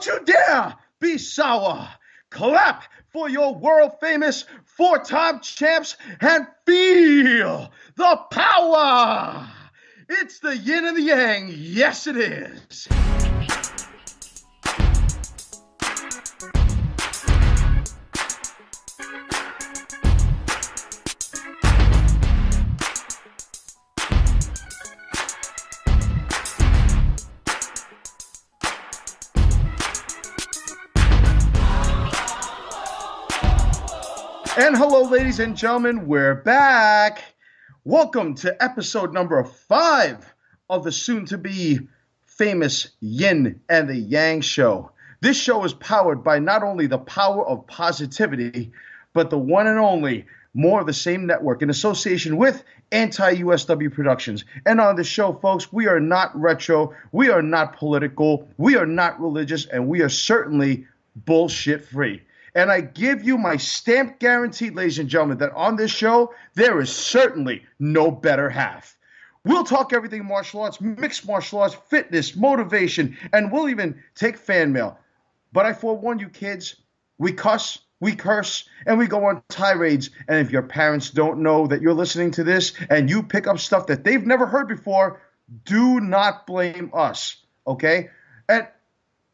Don't you dare be sour. Clap for your world-famous four-time champs and feel the power. It's the Yin and the Yang. Yes, it is. And hello, ladies and gentlemen, we're back. Welcome to episode number 5 of the soon-to-be famous Yin and the Yang show. This show is powered by not only the power of positivity, but the one and only More of the Same Network in association with Anti-USW Productions. And on the show, folks, we are not retro, we are not political, we are not religious, and we are certainly bullshit-free. And I give you my stamp guarantee, ladies and gentlemen, that on this show, there is certainly no better half. We'll talk everything martial arts, mixed martial arts, fitness, motivation, and we'll even take fan mail. But I forewarn you kids, we cuss, we curse, and we go on tirades. And if your parents don't know that you're listening to this and you pick up stuff that they've never heard before, do not blame us, okay? And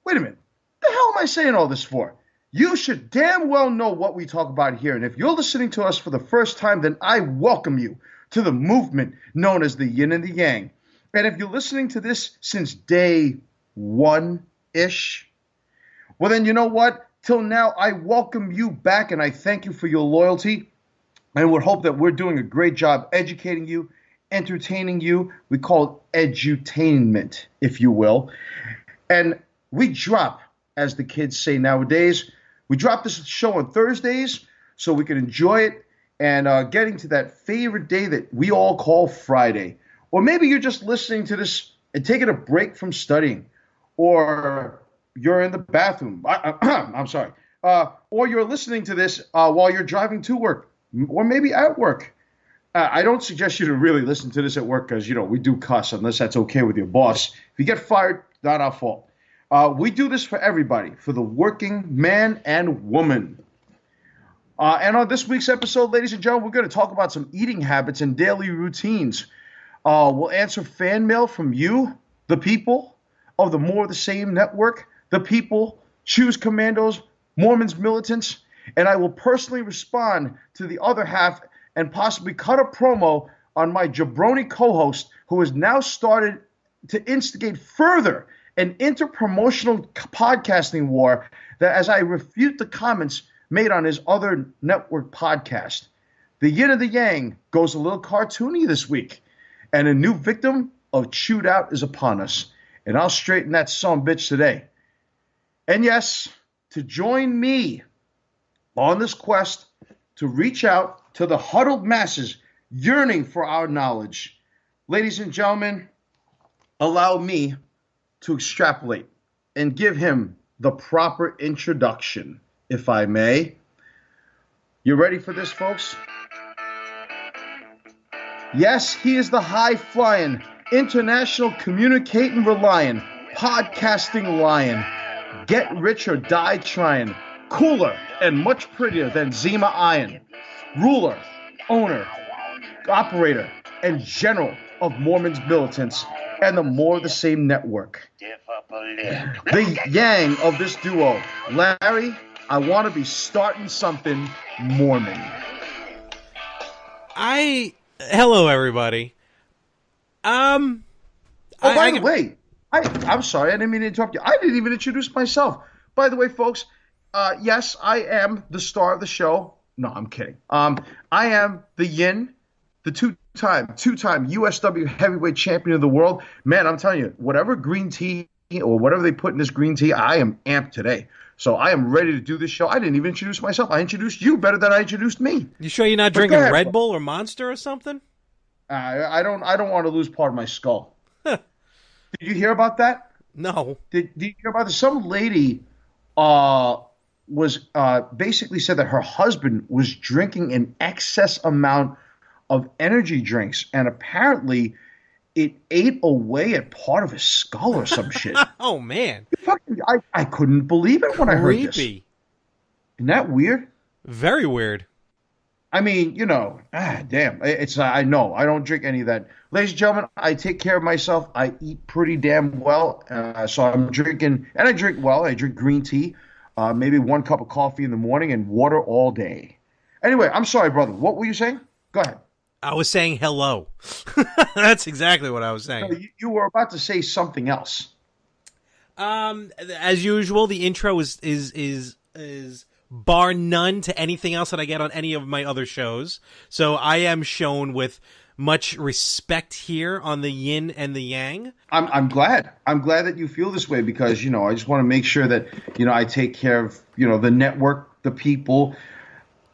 wait a minute, what the hell am I saying all this for? You should damn well know what we talk about here. And if you're listening to us for the first time, then I welcome you to the movement known as the Yin and the Yang. And if you're listening to this since day 1-ish, well, then you know what? Till now, I welcome you back and I thank you for your loyalty. And would hope that we're doing a great job educating you, entertaining you. We call it edutainment, if you will. And we drop, as the kids say nowadays, we drop this show on Thursdays so we can enjoy it and getting to that favorite day that we all call Friday. Or maybe you're just listening to this and taking a break from studying. Or you're in the bathroom. I'm sorry. Or you're listening to this while you're driving to work. Or maybe at work. I don't suggest you to really listen to this at work because, we do cuss unless that's okay with your boss. If you get fired, not our fault. We do this for everybody, for the working man and woman. And on this week's episode, ladies and gentlemen, we're going to talk about some eating habits and daily routines. We'll answer fan mail from you, the people of the More of the Same Network, the people, Choose Commandos, Mormons militants, and I will personally respond to the other half and possibly cut a promo on my jabroni co-host who has now started to instigate further an interpromotional podcasting war that as I refute the comments made on his other network podcast. The Yin and the Yang goes a little cartoony this week, and a new victim of Chewed Out is upon us. And I'll straighten that sumbitch today. And yes, to join me on this quest to reach out to the huddled masses yearning for our knowledge, ladies and gentlemen, allow me to extrapolate and give him the proper introduction, if I may. You ready for this, folks? Yes, he is the high-flying, international communicating relying, podcasting lion, get rich or die trying, cooler and much prettier than Zima Iron, ruler, owner, operator, and general of Mormons militants, and the More of the Same Network. The Yang of this duo, Larry, I want to be starting something Mormon. Hello, everybody. By the way, I'm sorry, I didn't mean to interrupt you. I didn't even introduce myself. By the way, folks, yes, I am the star of the show. No, I'm kidding. I am the Yin, the two-time USW heavyweight champion of the world. Man, I'm telling you, whatever green tea or whatever they put in this green tea, I am amped today. So I am ready to do this show. I didn't even introduce myself. I introduced you better than I introduced me. You sure you're not drinking Red Bull or Monster or something? I don't want to lose part of my skull. Did you hear about that? No. Did you hear about this? Some lady was basically said that her husband was drinking an excess amount of energy drinks, and apparently it ate away at part of his skull or some shit. Oh man, I couldn't believe it when I heard this. creepy. Isn't that weird? Very weird. I mean, damn. It's I know I don't drink any of that. Ladies and gentlemen, I take care of myself. I eat pretty damn well, so I'm drinking, and I drink well. I drink green tea, maybe 1 cup of coffee in the morning, and water all day. Anyway, I'm sorry, brother. What were you saying? Go ahead. I was saying hello. That's exactly what I was saying. No, you were about to say something else. As usual, the intro is bar none to anything else that I get on any of my other shows. So I am shown with much respect here on the Yin and the Yang. I'm glad. I'm glad that you feel this way because, I just want to make sure that, I take care of, the network, the people.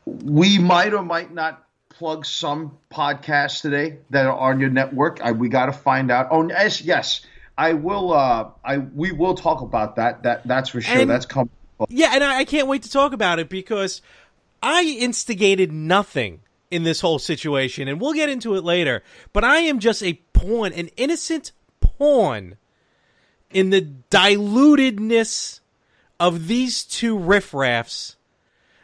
We might or might not plug some podcasts today that are on your network. We got to find out. Oh, yes. I will. We will talk about that. That's for sure. That's coming. Yeah, and I can't wait to talk about it because I instigated nothing in this whole situation, and we'll get into it later. But I am just a pawn, an innocent pawn, in the dilutedness of these two riffraffs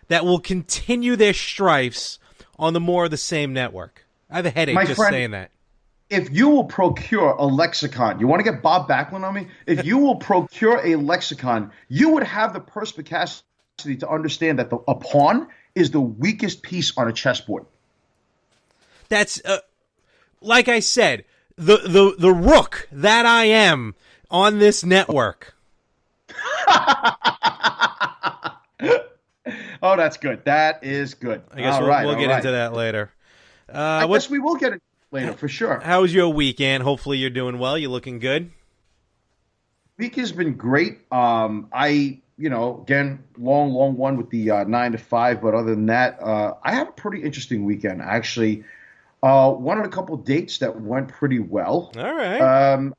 that will continue their strifes on the more of the same network. I have a headache saying that. If you will procure a lexicon, you want to get Bob Backlund on me? If you will procure a lexicon, you would have the perspicacity to understand that a pawn is the weakest piece on a chessboard. That's, like I said, the rook that I am on this network. Oh, that's good. That is good. I guess we'll get into that later. I guess we will get it later for sure. How was your weekend? Hopefully you're doing well. You looking good? Week has been great. Again, long one with the 9 to 5. But other than that, I had a pretty interesting weekend. Actually, went on a couple dates that went pretty well. All right. I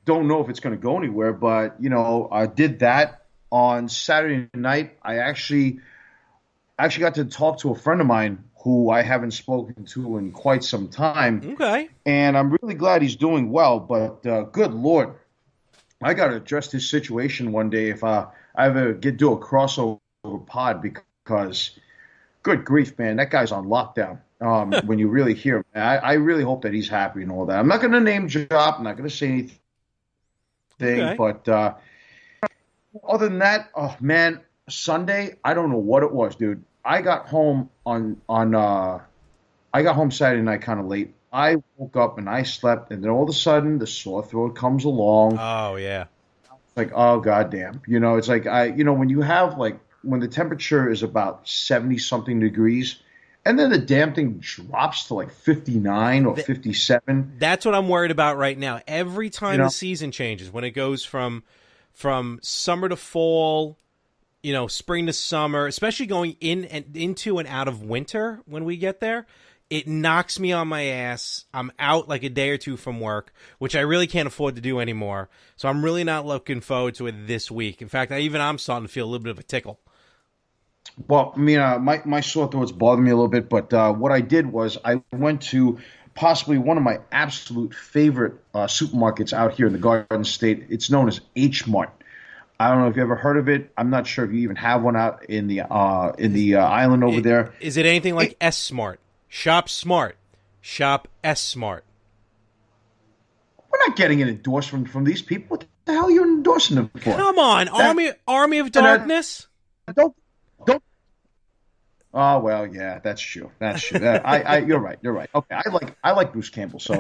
don't know if it's going to go anywhere, but I did that. On Saturday night, I actually got to talk to a friend of mine who I haven't spoken to in quite some time. Okay. And I'm really glad he's doing well, but good Lord, I got to address this situation one day if I ever do a crossover pod because, good grief, man, that guy's on lockdown. When you really hear him, I really hope that he's happy and all that. I'm not going to name drop. I'm not going to say anything, okay. But other than that, oh man, Sunday, I don't know what it was, dude. I got home Saturday night kind of late. I woke up and I slept, and then all of a sudden the sore throat comes along. Oh yeah. It's like, oh goddamn. It's like when you have when the temperature is about 70 something degrees, and then the damn thing drops to 59 or 57. That's what I'm worried about right now. Every time the season changes, when it goes from summer to fall, spring to summer, especially going in and into and out of winter when we get there, it knocks me on my ass. I'm out like a day or two from work, which I really can't afford to do anymore. So I'm really not looking forward to it this week. In fact, I'm starting to feel a little bit of a tickle. Well, I mean, my sore throat's bothering me a little bit, but what I did was I went to possibly one of my absolute favorite supermarkets out here in the Garden State. It's known as H Mart. I don't know if you ever heard of it. I'm not sure if you even have one out in the island over there. Is it anything like S Smart? Shop Smart. Shop S Smart. We're not getting an endorsement from these people. What the hell are you endorsing them for? Come on, Army of Darkness. Don't. Oh well, yeah, that's true. You're right. Okay, I like Bruce Campbell, so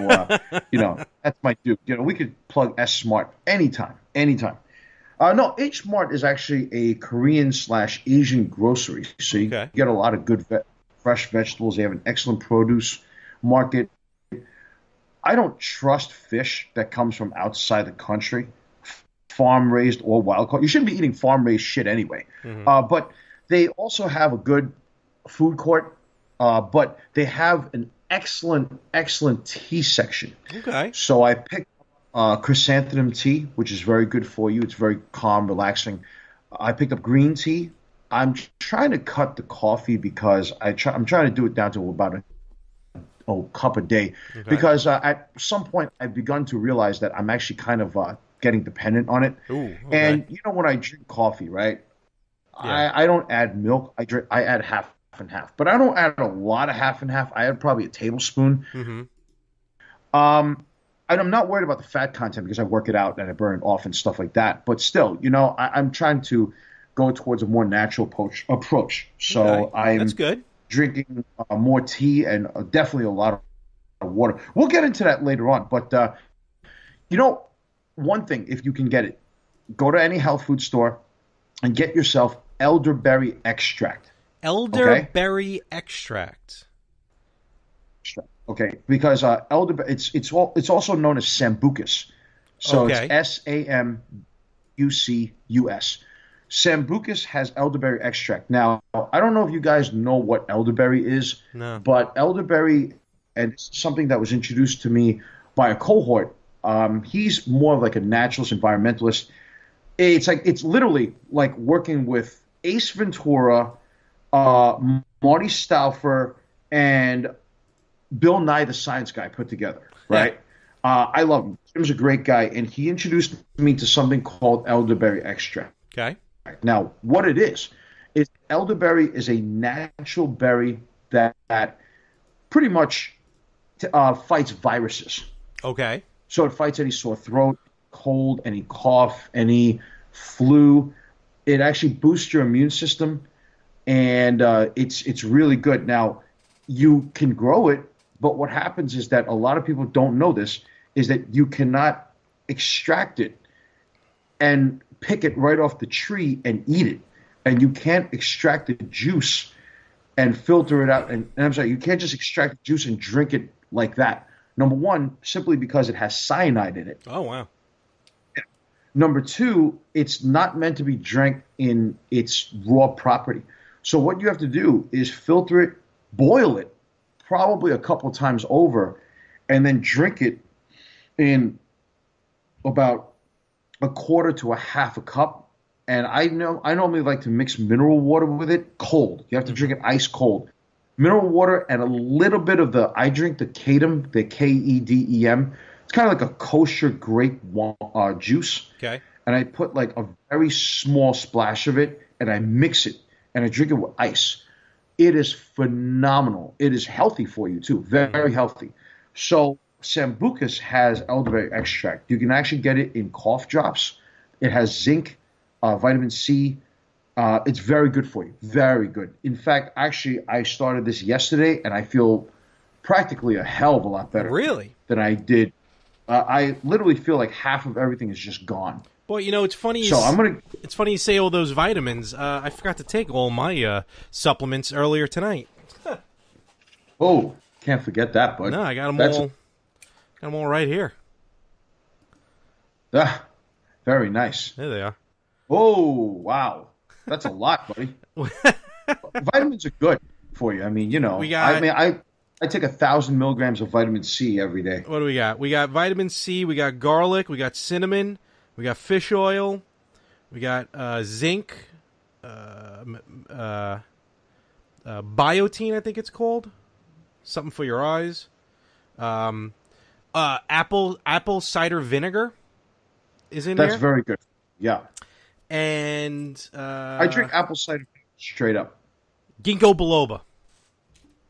that's my dude. We could plug S Smart anytime. No, H Mart is actually a Korean/Asian grocery, so you get a lot of good fresh vegetables. They have an excellent produce market. I don't trust fish that comes from outside the country, farm raised or wild caught. You shouldn't be eating farm raised shit anyway. Mm-hmm. But they also have a good food court, but they have an excellent tea section. Okay. So I picked chrysanthemum tea, which is very good for you. It's very calm, relaxing. I picked up green tea. I'm trying to cut the coffee because I'm trying to do it down to about cup a day Okay. because at some point I've begun to realize that I'm actually kind of getting dependent on it. Ooh. Okay. And when I drink coffee, right? Yeah. I don't add milk. I add half and half, but I don't add a lot of half and half. I add probably a tablespoon. Mm-hmm. Um, and I'm not worried about the fat content because I work it out and I burn it off and stuff like that. But still, I'm trying to go towards a more natural approach. Okay. So That's I'm good. drinking more tea and definitely a lot of water. We'll get into that later on. But you know, one thing, if you can get it, go to any health food store and get yourself elderberry extract. Okay? Elderberry extract. Okay, because elderberry, it's also known as sambucus. So it's Okay. Sambucus. Sambucus has elderberry extract. Now, I don't know if you guys know what elderberry is, No. but elderberry, and it's something that was introduced to me by a cohort. He's more of like a naturalist, environmentalist. It's literally like working with Ace Ventura, Marty Stauffer, and Bill Nye the Science Guy put together, right? I love him. Jim's a great guy, and he introduced me to something called elderberry extract. Okay. Now, what it is elderberry is a natural berry that pretty much fights viruses. Okay. So it fights any sore throat, cold, any cough, any flu. It actually boosts your immune system, and it's really good. Now, you can grow it, but what happens is that a lot of people don't know this, is that you cannot extract it and pick it right off the tree and eat it. And you can't extract the juice and filter it out. And I'm sorry, you can't just extract the juice and drink it like that. Number one, simply because it has cyanide in it. Oh, wow. Number two, it's not meant to be drank in its raw property. So what you have to do is filter it, boil it, probably a couple times over, and then drink it in about a quarter to a half a cup. And I normally like to mix mineral water with it cold. You have to drink it ice cold. Mineral water and a little bit of I drink the Kedem, the Kedem. It's kind of like a kosher grape juice. Okay. And I put like a very small splash of it and I mix it and I drink it with ice. It is phenomenal. It is healthy for you too. Very healthy. So Sambucus has elderberry extract. You can actually get it in cough drops. It has zinc, vitamin C. It's very good for you. Very good. In fact, actually, I started this yesterday, and I feel practically a hell of a lot better Really? than I did. I literally feel like half of everything is just gone. Boy, it's funny. So It's funny you say all those vitamins. I forgot to take all my supplements earlier tonight. Oh, can't forget that, bud. No, I got them all. Got them all right here. Very nice. There they are. Oh, wow. That's a lot, buddy. Vitamins are good for you. I mean, I take 1,000 milligrams of vitamin C every day. What do we got? We got vitamin C. We got garlic. We got cinnamon. We got fish oil. We got zinc. Biotin, I think it's called. Something for your eyes. Apple cider vinegar is in here. That's very good. Yeah. And I drink apple cider straight up. Ginkgo biloba.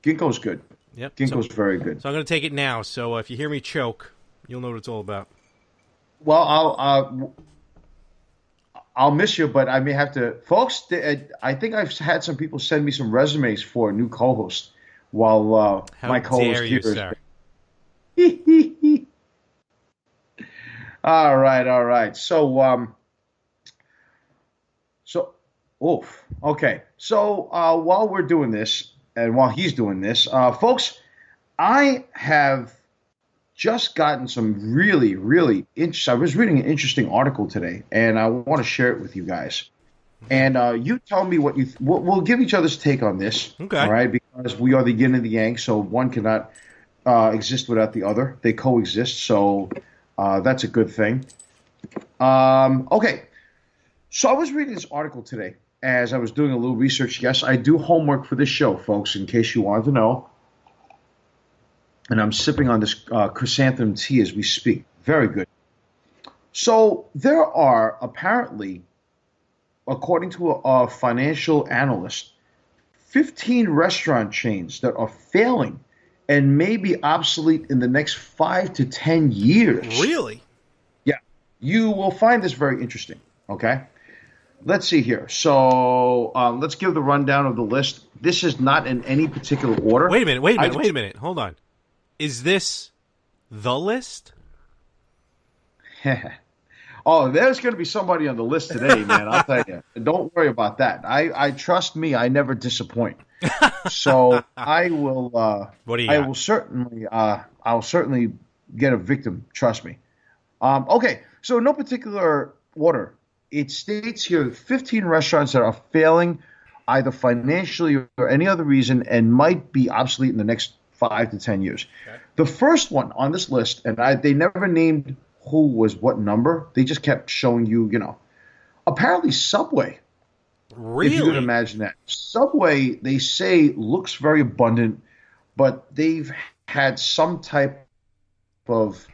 Ginkgo's good. Yep. Ginkgo's very good. So I'm going to take it now. So if you hear me choke, you'll know what it's all about. Well, I'll miss you, but I may have to. Folks, I think I've had some people send me some resumes for a new co-host while my co-host dare you, here sir. is. All right. Okay. So while we're doing this, and while he's doing this, folks, I have just gotten some really, really interesting. I was reading an interesting article today, and I want to share it with you guys. And you tell me what we'll give each other's take on this. Okay. All right, because we are the yin and the yang, so one cannot exist without the other. They coexist, so that's a good thing. Okay. So I was reading this article today as I was doing a little research. Yes, I do homework for this show, folks, in case you wanted to know. and I'm sipping on this chrysanthemum tea as we speak. Very good. So there are apparently, according to a financial analyst, 15 restaurant chains that are failing and may be obsolete in the next 5 to 10 years. Really? Yeah. You will find this very interesting. Okay. Let's see here. So let's give the rundown of the list. This is not in any particular order. Wait a minute. Hold on. Is this the list? Oh, there's going to be somebody on the list today, man. I'll tell you. Don't worry about that. I trust me. I never disappoint. So I will. What do you I got? will certainly. I'll certainly get a victim. Trust me. Okay. So in no particular order, it states here 15 restaurants that are failing, either financially or any other reason, and might be obsolete in the next 5 to 10 years. Okay. The first one on this list, and they never named who was what number. They just kept showing you, apparently Subway. Really? If you could imagine that. Subway, they say, looks very abundant, but they've had some type of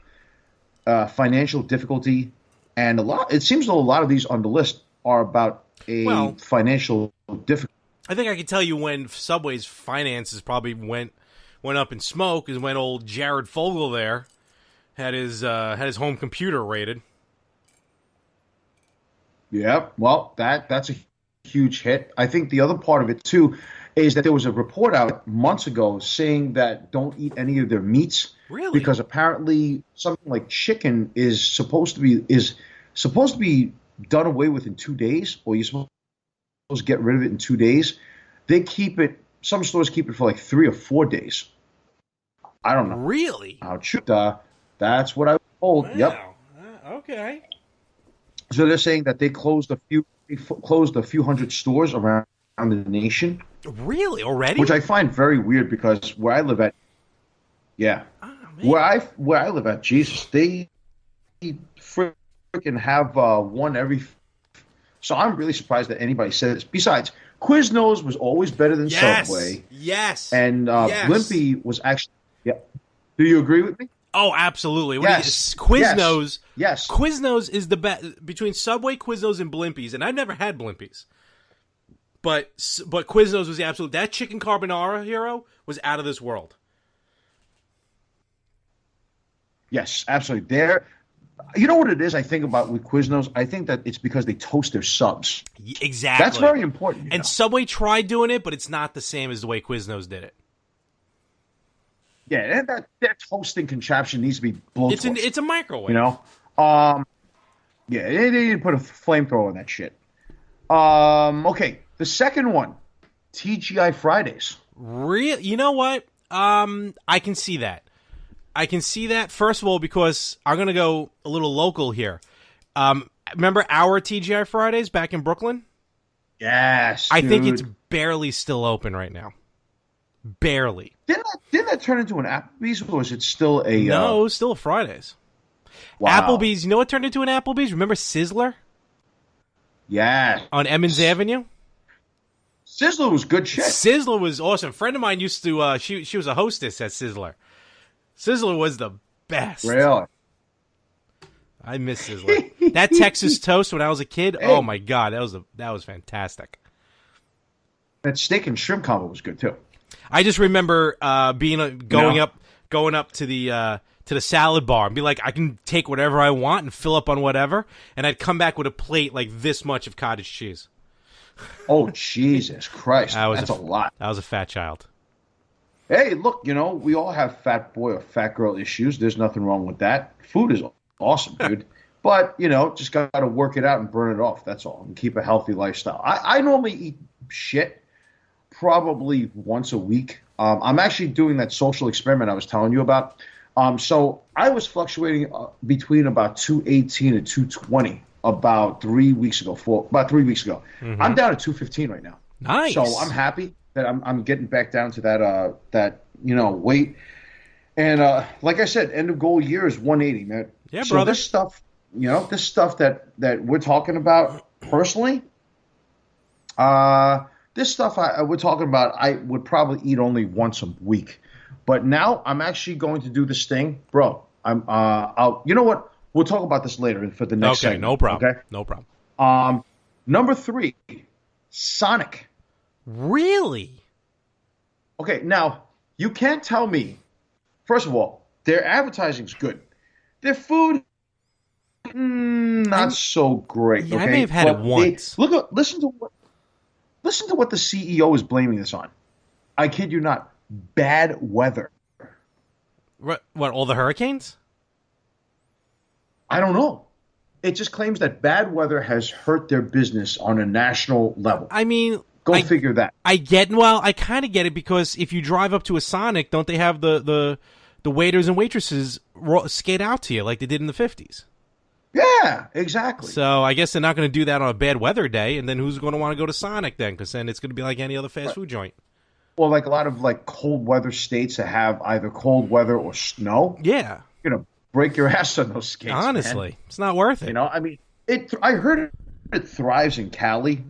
financial difficulty. And it seems though a lot of these on the list are about financial difficulty. I think I can tell you when Subway's finances probably went up in smoke is when old Jared Fogle there had his home computer raided. Yeah, well, that's a huge hit. I think the other part of it too is that there was a report out months ago saying that don't eat any of their meats. Really? Because apparently something like chicken is supposed to be done away with in 2 days, or you're supposed to get rid of it in 2 days. They keep it. Some stores keep it for like 3 or 4 days. I don't know. Really? That's what I was told. Wow. Yep. Okay. So they're saying that they closed a few hundred stores around the nation. Really? Already? Which I find very weird because where I live at, where I live at, Jesus, they freaking have one every. So I'm really surprised that anybody said this. Besides, Quiznos was always better than Subway. Yes. And Blimpie was actually. Yeah. Do you agree with me? Oh, absolutely. Yes. Quiznos. Yes. Quiznos is the best between Subway, Quiznos, and Blimpies, and I've never had Blimpies. But Quiznos was the absolute. That chicken carbonara hero was out of this world. Yes, absolutely. You know what it is? I think about with Quiznos. I think that it's because they toast their subs. Exactly. That's very important. And Subway tried doing it, but it's not the same as the way Quiznos did it. Yeah, and that toasting contraption needs to be blown. It's a microwave. Yeah, they need to put a flamethrower on that shit. Okay, the second one, TGI Fridays. Real? You know what? I can see that. First of all, because I'm gonna go a little local here. Remember our TGI Fridays back in Brooklyn? Yes, I think it's barely still open right now. Barely. Didn't that turn into an Applebee's, or is it still a? No, still a Fridays. Wow. Applebee's. You know what turned into an Applebee's? Remember Sizzler? Yeah. On Emmons Avenue. Sizzler was good shit. Sizzler was awesome. A friend of mine used to. She was a hostess at Sizzler. Sizzler was the best. Really? I miss Sizzler. That Texas toast when I was a kid. Hey. Oh my god, that was fantastic. That steak and shrimp combo was good too. I just remember going up to the salad bar and be like, I can take whatever I want and fill up on whatever, and I'd come back with a plate like this much of cottage cheese. Oh Jesus Christ, that's a lot. I was a fat child. Hey, look, we all have fat boy or fat girl issues. There's nothing wrong with that. Food is awesome, dude. But just got to work it out and burn it off. That's all, and keep a healthy lifestyle. I normally eat shit. Probably once a week. I'm actually doing that social experiment I was telling you about. So I was fluctuating between about 218 and 220 about 3 weeks ago. Mm-hmm. I'm down at 215 right now. Nice. So I'm happy that I'm getting back down to that weight. And like I said, end of goal year is 180, man. Yeah, so brother. This stuff that we're talking about personally, this stuff we're talking about, I would probably eat only once a week. But now I'm actually going to do this thing, bro. You know what? We'll talk about this later for the next Okay, segment. no problem. Okay. No problem. Number 3, Sonic. Really? Okay, now you can't tell me. First of all, their advertising's good. Their food, not so great. Yeah, okay? I may have had it once. Listen to what the CEO is blaming this on. I kid you not. Bad weather. What, all the hurricanes? I don't know. It just claims that bad weather has hurt their business on a national level. I mean, Go figure that. I kind of get it, because if you drive up to a Sonic, don't they have the waiters and waitresses skate out to you like they did in the 50s? Yeah, exactly. So I guess they're not going to do that on a bad weather day, and then who's going to want to go to Sonic then? Because then it's going to be like any other fast food joint. Well, like a lot of like cold weather states that have either cold weather or snow. Yeah. Break your ass on those skates. Honestly, man. It's not worth it. I mean, I heard it thrives in Cali,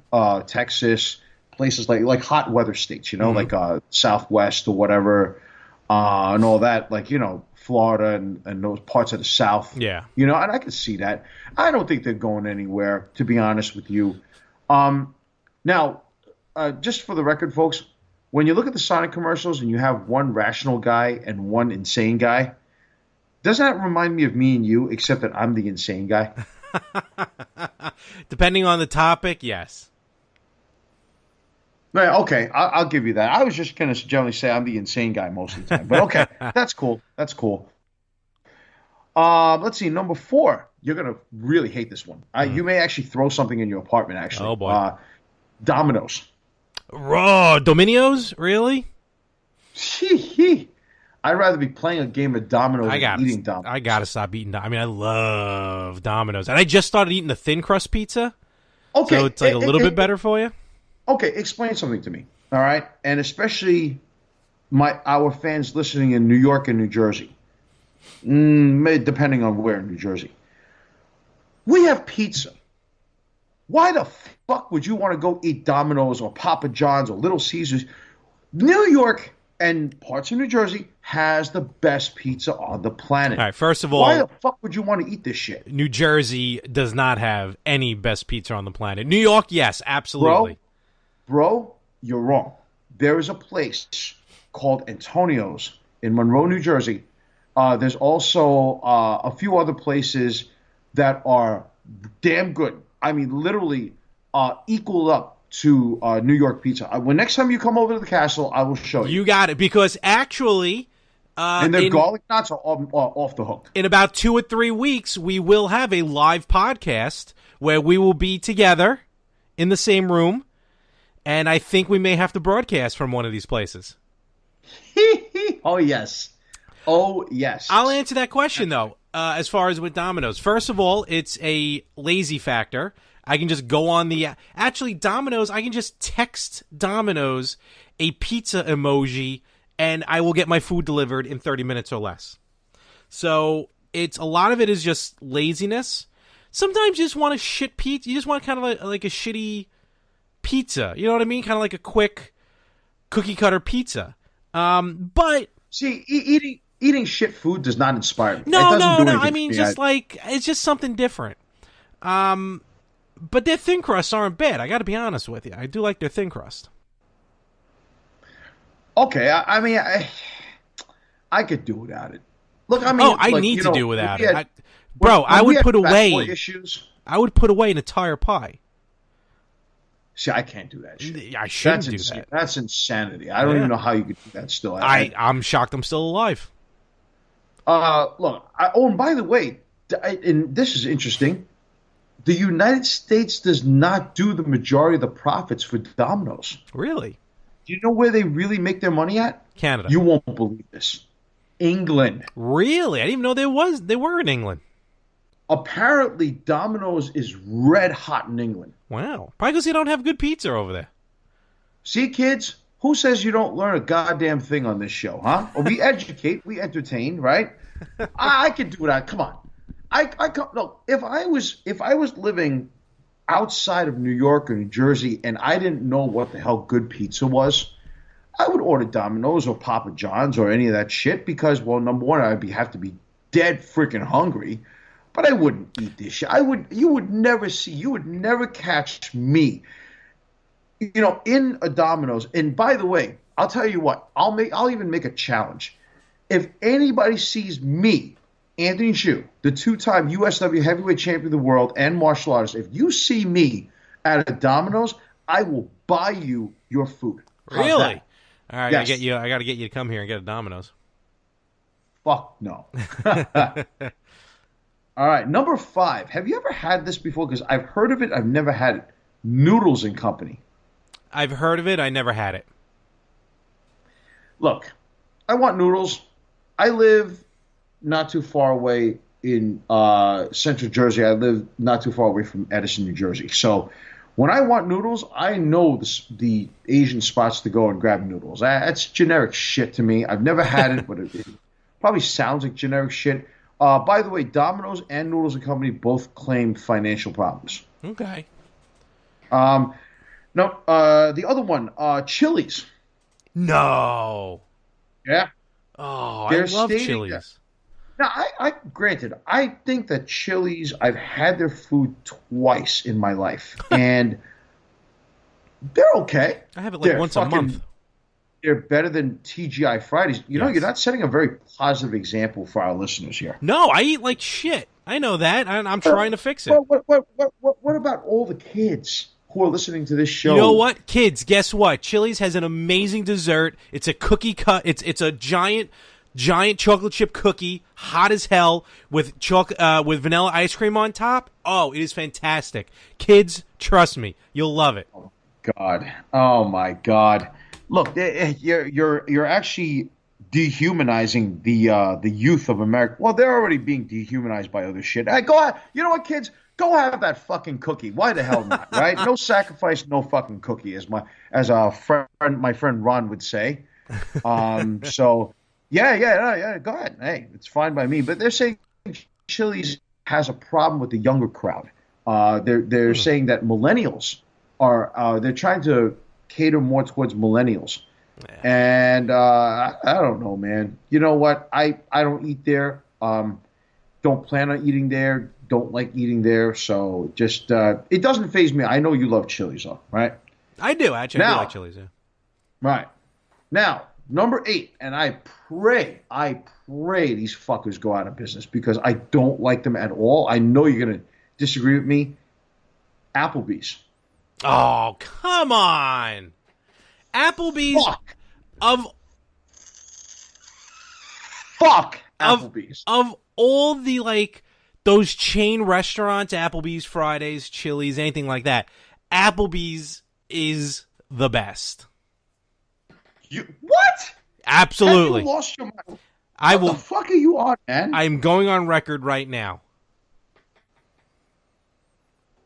Texas, places like hot weather states. Like Southwest or whatever, and all that. Like Florida and those parts of the South. Yeah. And I can see that. I don't think they're going anywhere, to be honest with you. Now, just for the record, folks, when you look at the Sonic commercials and you have one rational guy and one insane guy, doesn't that remind me of me and you, except that I'm the insane guy? Depending on the topic, yes. Right, okay, I'll give you that. I was just going to generally say I'm the insane guy most of the time. But okay, that's cool. That's cool. Let's see, number 4. You're going to really hate this one. You may actually throw something in your apartment, actually. Oh, boy. Domino's. Raw Domino's? Really? I'd rather be playing a game of dominoes than eating dominoes. I gotta stop eating. I mean, I love Domino's, and I just started eating the thin crust pizza. Okay, so it's like a little bit better for you. Okay, explain something to me. All right, and especially our fans listening in New York and New Jersey, depending on where in New Jersey. We have pizza. Why the fuck would you want to go eat Domino's or Papa John's or Little Caesars? New York and parts of New Jersey has the best pizza on the planet. All right, first of all, why the fuck would you want to eat this shit? New Jersey does not have any best pizza on the planet. New York, yes, absolutely. Bro, you're wrong. There is a place called Antonio's in Monroe, New Jersey. There's also a few other places that are damn good. I mean, literally equal up to New York pizza. When next time you come over to the castle, I will show you. You got it, because actually, and their garlic knots are off the hook. In about 2 or 3 weeks, we will have a live podcast where we will be together in the same room, and I think we may have to broadcast from one of these places. Oh yes. I'll answer that question though. As far as with Domino's, first of all, it's a lazy factor. I can just go on Domino's, I can just text Domino's a pizza emoji and I will get my food delivered in 30 minutes or less. So a lot of it is just laziness. Sometimes you just want a shit pizza. You just want kind of like a shitty pizza. You know what I mean? Kind of like a quick cookie cutter pizza. But see, eating shit food does not inspire me. No. I mean, it's just something different. But their thin crusts aren't bad. I got to be honest with you. I do like their thin crust. Okay, I mean, I could do without it. Look, I mean, I need to do without it, I would put away issues. I would put away an entire pie. See, I can't do that shit. I shouldn't do that. That's insanity. I don't even know how you could do that still. I'm shocked I'm still alive. Look, and by the way, and this is interesting. The United States does not do the majority of the profits for Domino's. Really? Do you know where they really make their money at? Canada. You won't believe this. England. Really? I didn't even know they were in England. Apparently, Domino's is red hot in England. Wow. Probably because you don't have good pizza over there. See, kids? Who says you don't learn a goddamn thing on this show, huh? Well, we educate, we entertain, right? I can do that. Come on. Look, if I was living outside of New York or New Jersey and I didn't know what the hell good pizza was, I would order Domino's or Papa John's or any of that shit because, well, number one, have to be dead freaking hungry, but I wouldn't eat this shit. You would never catch me, in a Domino's. And by the way, I'll tell you what, I'll even make a challenge. If anybody sees me, Anthony Hsu, the two-time USW heavyweight champion of the world and martial artist, if you see me at a Domino's, I will buy you your food. How's Really? that? All right, Yes. I got to get you to come here and get a Domino's. Fuck no. All right, number 5. Have you ever had this before? Because I've heard of it. I've never had it. Noodles and Company. I've heard of it. I never had it. Look, I want noodles. I live not too far away in central Jersey. I live not too far away from Edison, New Jersey. So when I want noodles, I know the Asian spots to go and grab noodles. That's generic shit to me. I've never had it, but it probably sounds like generic shit. By the way, Domino's and Noodles and Company both claim financial problems. Okay. No, the other one, Chili's. No. Yeah. Oh, They're I love stating Chili's. Now, granted, I think that Chili's, I've had their food twice in my life, and they're okay. I have it like once a month. They're better than TGI Fridays. You know, Yes. you're not setting a very positive example for our listeners here. No, I eat like shit. I know that, and I'm trying to fix it. What about all the kids who are listening to this show? You know what, kids? Guess what? Chili's has an amazing dessert. It's a cookie cut. It's a giant chocolate chip cookie, hot as hell, with with vanilla ice cream on top. Oh, it is fantastic. Kids, trust me, you'll love it. God, oh my God! Look, you're actually dehumanizing the youth of America. Well, they're already being dehumanized by other shit. Hey, go ahead. You know what, kids? Go have that fucking cookie. Why the hell not? Right? No sacrifice, no fucking cookie, as my friend Ron would say. So. Yeah. Go ahead. Hey, it's fine by me. But they're saying Chili's has a problem with the younger crowd. They're saying that millennials they're trying to cater more towards millennials. Yeah. And I don't know, man. You know what? I don't eat there. Don't plan on eating there. Don't like eating there. So just it doesn't faze me. I know you love Chili's, though, right? I do. Actually, I do like Chili's, yeah. Right. Now, number 8, and I pray these fuckers go out of business because I don't like them at all. I know you're going to disagree with me. Applebee's. Oh, come on. Applebee's Fuck Applebee's. Of all the, like, those chain restaurants, Applebee's, Fridays, Chili's, anything like that, Applebee's is the best. What? Absolutely. Have you lost your mind? What the fuck are you on, man? I'm going on record right now.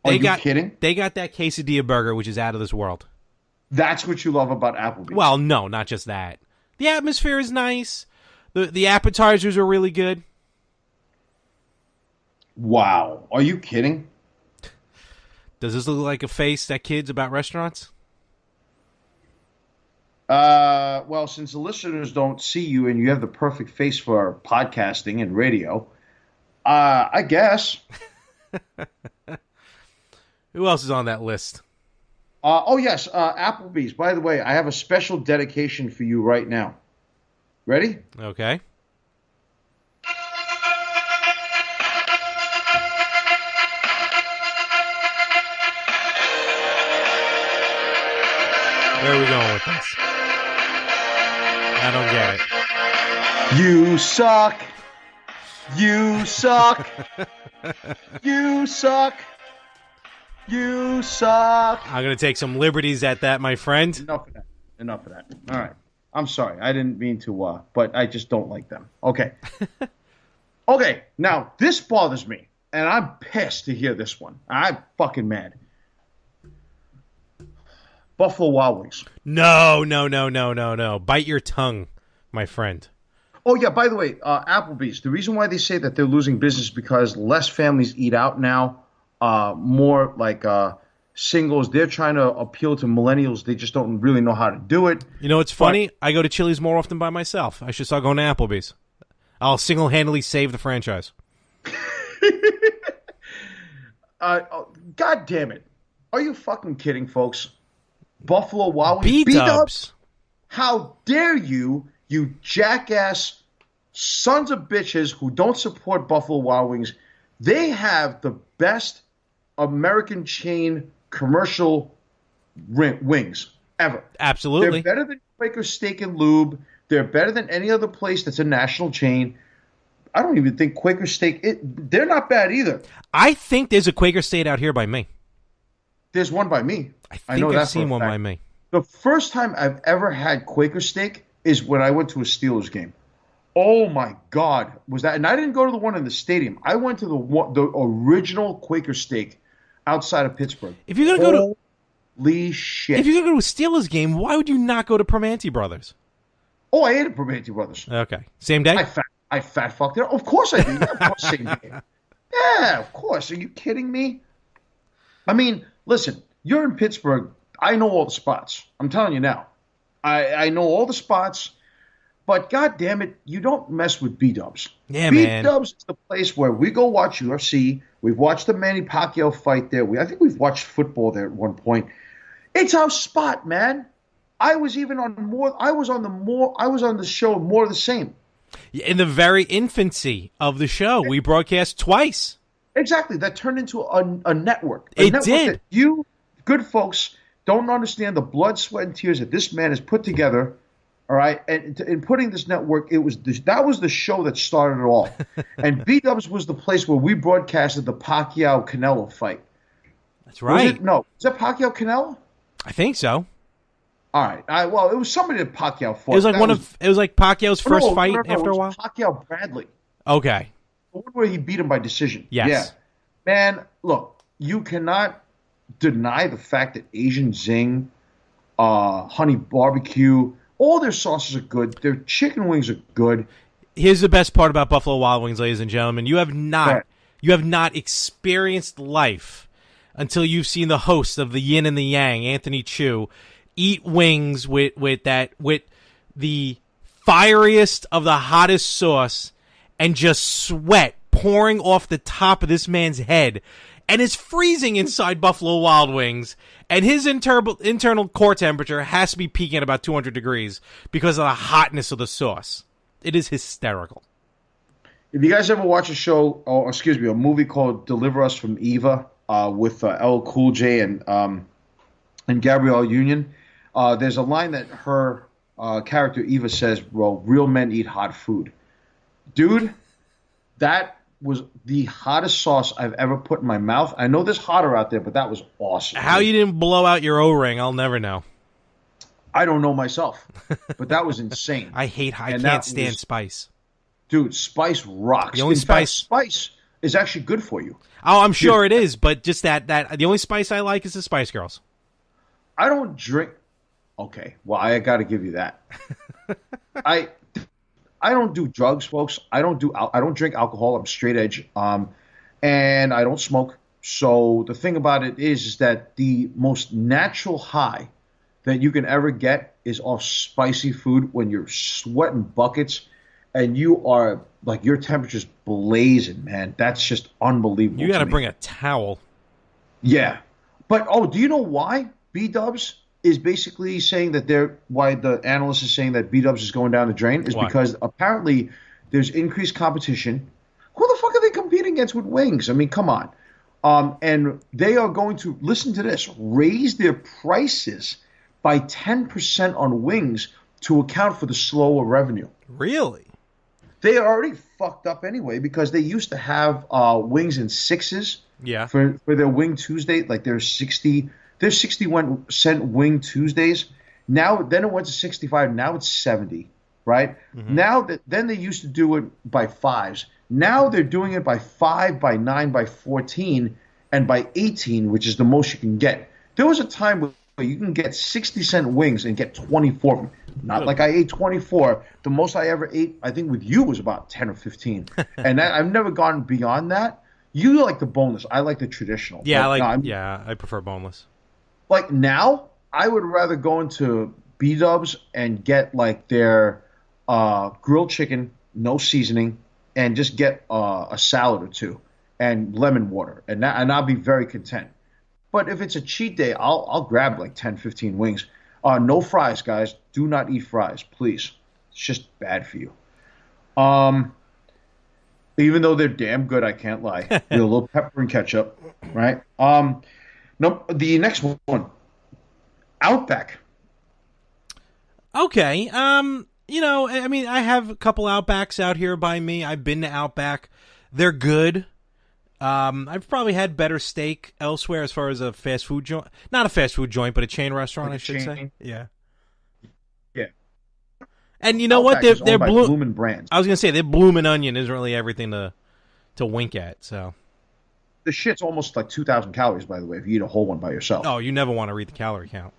Are you kidding? They got that quesadilla burger, which is out of this world. That's what you love about Applebee's. Well, no, not just that. The atmosphere is nice. The appetizers are really good. Wow. Are you kidding? Does this look like a face that kids about restaurants? Well, since the listeners don't see you and you have the perfect face for podcasting and radio, I guess. Who else is on that list? Yes, Applebee's. By the way, I have a special dedication for you right now. Ready? Okay. Where are we going with this? I don't get it. You suck. You suck. You suck. You suck. I'm going to take some liberties at that, my friend. Enough of that. All right. I'm sorry. I didn't mean to, but I just don't like them. Okay. Okay. Now, this bothers me, and I'm pissed to hear this one. I'm fucking mad. Buffalo Wild Wings. No. Bite your tongue, my friend. Oh, yeah, by the way, Applebee's. The reason why they say that they're losing business is because less families eat out now. More like singles. They're trying to appeal to millennials. They just don't really know how to do it. You know, it's funny. I go to Chili's more often by myself. I should start going to Applebee's. I'll single-handedly save the franchise. God damn it. Are you fucking kidding, folks? Buffalo Wild Wings? B-dubs. How dare you, you jackass sons of bitches who don't support Buffalo Wild Wings. They have the best American chain commercial wings ever. Absolutely. They're better than Quaker Steak and Lube. They're better than any other place that's a national chain. I don't even think Quaker Steak, they're not bad either. I think there's a Quaker Steak out here by me. There's one by me. I think I've seen one by me. The first time I've ever had Quaker Steak is when I went to a Steelers game. Oh my God, was that? And I didn't go to the one in the stadium. I went to the original Quaker Steak outside of Pittsburgh. If you're gonna go Holy shit! If you're gonna go to a Steelers game, why would you not go to Primanti Brothers? Oh, I ate at Primanti Brothers. Okay, same day. I fat fucked it. Of course I did. Yeah, of course same day. Yeah, of course. Are you kidding me? I mean, listen. You're in Pittsburgh. I know all the spots. I'm telling you now. I know all the spots, but God damn it, you don't mess with B-dubs. Yeah, man. B-dubs is the place where we go watch UFC. We've watched the Manny Pacquiao fight there. I think we've watched football there at one point. It's our spot, man. I was on the show more of the same. In the very infancy of the show, we broadcast twice. Exactly. That turned into a network. It did. That you good folks don't understand the blood, sweat, and tears that this man has put together. All right, and in putting this network, that was the show that started it all. And B-dubs was the place where we broadcasted the Pacquiao Canelo fight. That's right. Was that Pacquiao Canelo? I think so. All right. Well, it was somebody that Pacquiao fought. It was like Pacquiao's first fight after a while. Pacquiao Bradley. Okay. The one where he beat him by decision. Yes. Yeah. Man, look, you cannot deny the fact that Asian Zing, Honey Barbecue, all their sauces are good. Their chicken wings are good. Here's the best part about Buffalo Wild Wings, ladies and gentlemen. You have not experienced life until you've seen the host of the Yin and The Yang, Anthony Chu, eat wings with the fieriest of the hottest sauce and just sweat pouring off the top of this man's head, and it's freezing inside Buffalo Wild Wings, and his internal core temperature has to be peaking at about 200 degrees because of the hotness of the sauce. It is hysterical. If you guys ever watch a movie called Deliver Us from Eva with LL Cool J and Gabrielle Union, there's a line that her character Eva says, well, real men eat hot food. Dude, that was the hottest sauce I've ever put in my mouth. I know there's hotter out there, but that was awesome. How you didn't blow out your O-ring, I'll never know. I don't know myself, but that was insane. I can't stand spice. Dude, spice rocks. The only spice is actually good for you. Oh, I'm sure it is, but just that the only spice I like is the Spice Girls. I don't drink. Okay, well, I got to give you that. I don't do drugs, folks. I don't drink alcohol. I'm straight edge. And I don't smoke. So the thing about it is that the most natural high that you can ever get is off spicy food when you're sweating buckets and you are like your temperature's blazing, man. That's just unbelievable. You got to bring a towel. Yeah. But do you know why B-dubs is basically saying that why the analyst is saying that B-dubs is going down the drain is because apparently there's increased competition. Who the fuck are they competing against with wings? I mean, come on. And they are going to, listen to this, raise their prices by 10% on wings to account for the slower revenue. Really? They are already fucked up anyway because they used to have wings in sixes for their Wing Tuesday, like their 61-cent Wing Tuesdays. Then it went to 65. Now it's 70, right? Mm-hmm. Then they used to do it by fives. Now they're doing it by 5, by 9, by 14, and by 18, which is the most you can get. There was a time where you can get 60-cent wings and get 24 of them. Not like I ate 24. The most I ever ate, I think with you, was about 10 or 15. And I've never gone beyond that. You like the boneless. I like the traditional. Yeah, But no, I prefer boneless. like now, I would rather go into B Dubs and get like their grilled chicken, no seasoning, and just get a salad or two and lemon water, and I'll be very content. But if it's a cheat day, I'll grab like 10, 15 wings. No fries, guys. Do not eat fries, please. It's just bad for you. Um, Even though they're damn good, I can't lie. With a little pepper and ketchup, right? No, the next one, Outback. Okay. I mean, I have a couple Outbacks out here by me. I've been to Outback. They're good. I've probably had better steak elsewhere as far as a fast food joint. Not a fast food joint, but a chain restaurant, Like I a should say. chain. Yeah. Yeah. And you know what? Outback is They're owned by Bloomin' Brands. I was gonna say their bloomin' onion isn't really everything to wink at. So. The shit's almost like 2,000 calories, by the way, if you eat a whole one by yourself. Oh, you never want to read the calorie count.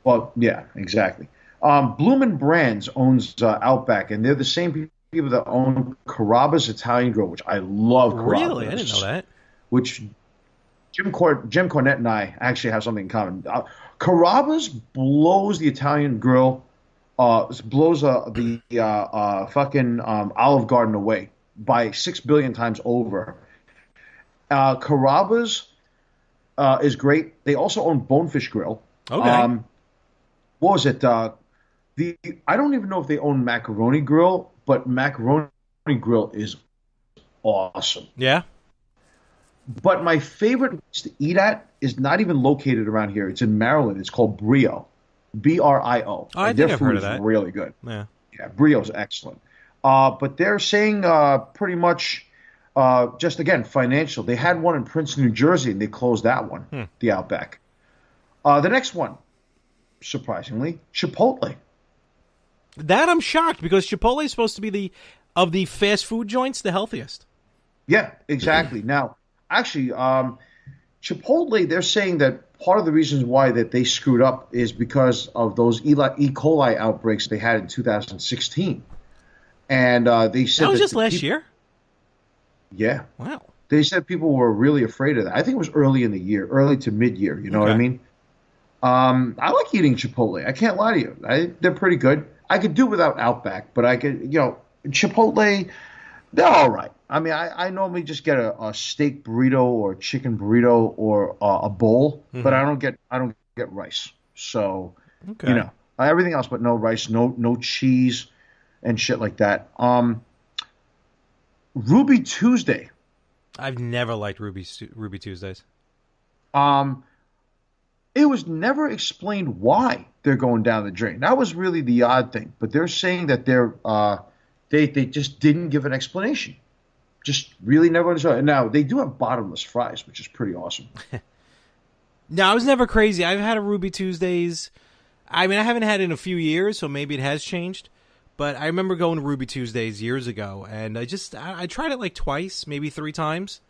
Well, yeah, exactly. Bloomin' Brands owns Outback, and they're the same people that own Carrabba's Italian Grill, which I love. Carrabba's, Really, I didn't know that. Which Jim Cornette and I actually have something in common. Carrabba's blows the Italian Grill, blows the fucking Olive Garden away by 6 billion times over. Carrabba's is great. They also own Bonefish Grill. Okay. What was it? I don't even know if they own Macaroni Grill, but Macaroni Grill is awesome. Yeah. But my favorite place to eat at is not even located around here. It's in Maryland. It's called Brio, Brio. Oh, I And think their I've food heard of is that. really good. Yeah. Yeah, Brio's excellent. But they're saying pretty much just again financial. They had one in Princeton, New Jersey, and they closed that one, the Outback. The next one, surprisingly, Chipotle. That I'm shocked because Chipotle is supposed to be of the fast food joints the healthiest. Yeah, exactly. Now, actually, Chipotle, they're saying that part of the reasons why that they screwed up is because of those E. coli outbreaks they had in 2016. And they said That was that just last year? Yeah. Wow. They said people were really afraid of that. I think it was early in the year, early to mid-year. You know what I Okay. mean? I like eating Chipotle. I can't lie to you. They're pretty good. I could do without Outback, but I could, Chipotle, they're all right. I mean, I normally just get a steak burrito or a chicken burrito or a bowl, but I don't get rice. So, Okay. everything else, but no rice, no cheese, and shit like that. Ruby Tuesday. I've never liked Ruby Tuesdays. It was never explained why they're going down the drain. That was really the odd thing. But they're saying that they just didn't give an explanation. Just really never understood. And now they do have bottomless fries, which is pretty awesome. No, I was never crazy. I've had a Ruby Tuesdays. I mean, I haven't had it in a few years, so maybe it has changed. But I remember going to Ruby Tuesdays years ago, and I tried it like twice, maybe 3 times.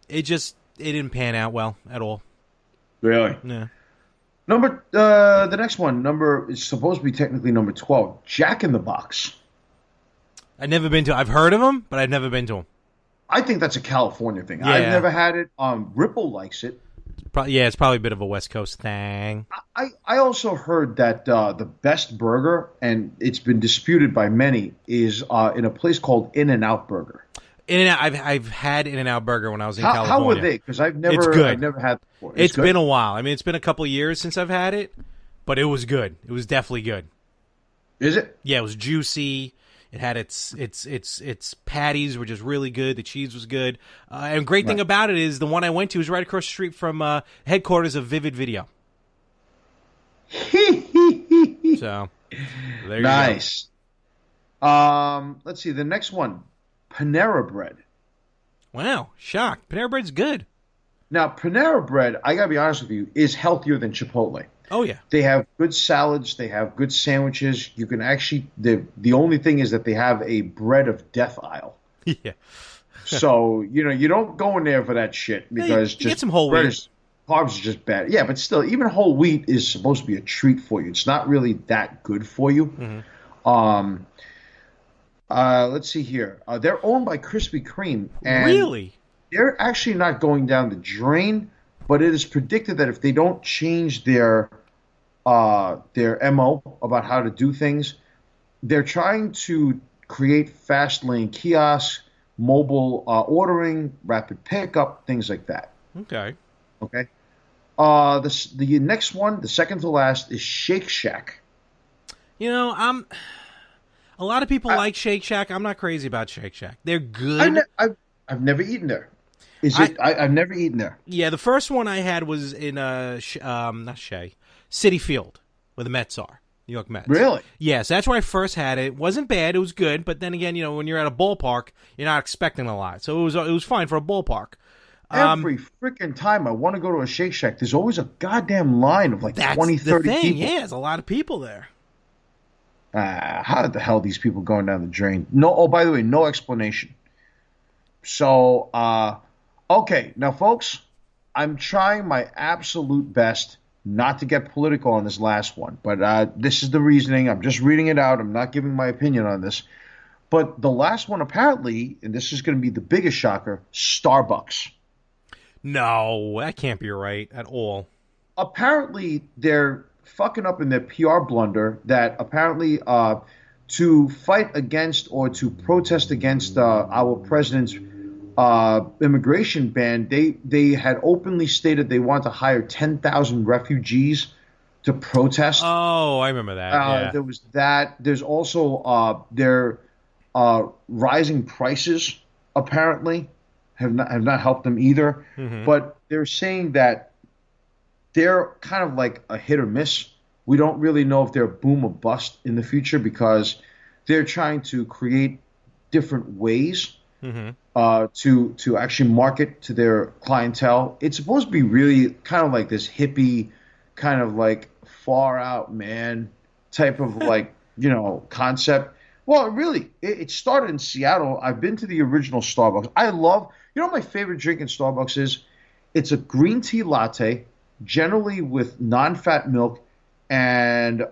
It didn't pan out well at all. Really? Yeah. The next one, is supposed to be technically number 12, Jack in the Box. I've never been to. I've heard of them, but I've never been to them. I think that's a California thing. Yeah. I've never had it. Ripple likes it. It's probably a bit of a West Coast thing. I also heard that the best burger, and it's been disputed by many, is in a place called In-N-Out Burger. In-N-Out, I've had In-N-Out Burger when I was in California. How were they? Because I've never had it before. It's been a while. I mean, it's been a couple of years since I've had it, but it was good. It was definitely good. Is it? Yeah, it was juicy. It had its patties were just really good. The cheese was good. And great thing about it is the one I went to is right across the street from headquarters of Vivid Video. So there you go. Nice. Let's see the next one, Panera Bread. Wow, shocked. Panera Bread's good. Now Panera Bread, I gotta be honest with you, is healthier than Chipotle. Oh yeah. They have good salads. They have good sandwiches. You can actually the only thing is that they have a bread of death aisle. Yeah. So you don't go in there for that shit because you get some whole wheat. Carbs is just bad. Yeah, but still, even whole wheat is supposed to be a treat for you. It's not really that good for you. Mm-hmm. Let's see here. They're owned by Krispy Kreme. And Really? they're actually not going down the drain, but it is predicted that if they don't change their MO about how to do things, they're trying to create fast lane kiosks, mobile ordering, rapid pickup, things like that. Okay. Okay. The next one, the second to last, is Shake Shack. You know, a lot of people like Shake Shack. I'm not crazy about Shake Shack. They're good. I've never eaten there. I've never eaten there. Yeah, the first one I had was in not Shea, City Field, where the Mets are, New York Mets. Really? Yes, that's where I first had it. It wasn't bad. It was good, but then again, when you're at a ballpark, you're not expecting a lot, so it was fine for a ballpark. Every freaking time I want to go to a Shake Shack, there's always a goddamn line of like That's 20, 30 the thing. people. Yeah, there's a lot of people there. How the hell are these people going down the drain? No. Oh, by the way, no explanation. So, okay, now, folks, I'm trying my absolute best not to get political on this last one, but this is the reasoning. I'm just reading it out. I'm not giving my opinion on this. But the last one, apparently, and this is going to be the biggest shocker, Starbucks. No, that can't be right at all. Apparently, they're fucking up in their PR blunder that apparently to fight against or to protest against our president's immigration ban, they had openly stated they want to hire 10,000 refugees to protest. Oh, I remember that. Yeah. There was that. There's also their rising prices apparently have not helped them either. Mm-hmm. But they're saying that they're kind of like a hit or miss. We don't really know if they're boom or bust in the future because they're trying to create different ways to actually market to their clientele. It's supposed to be really kind of like this hippie, kind of like far out man type of like, concept. Well, really, it started in Seattle. I've been to the original Starbucks. I love, my favorite drink in Starbucks is it's a green tea latte, generally with non-fat milk and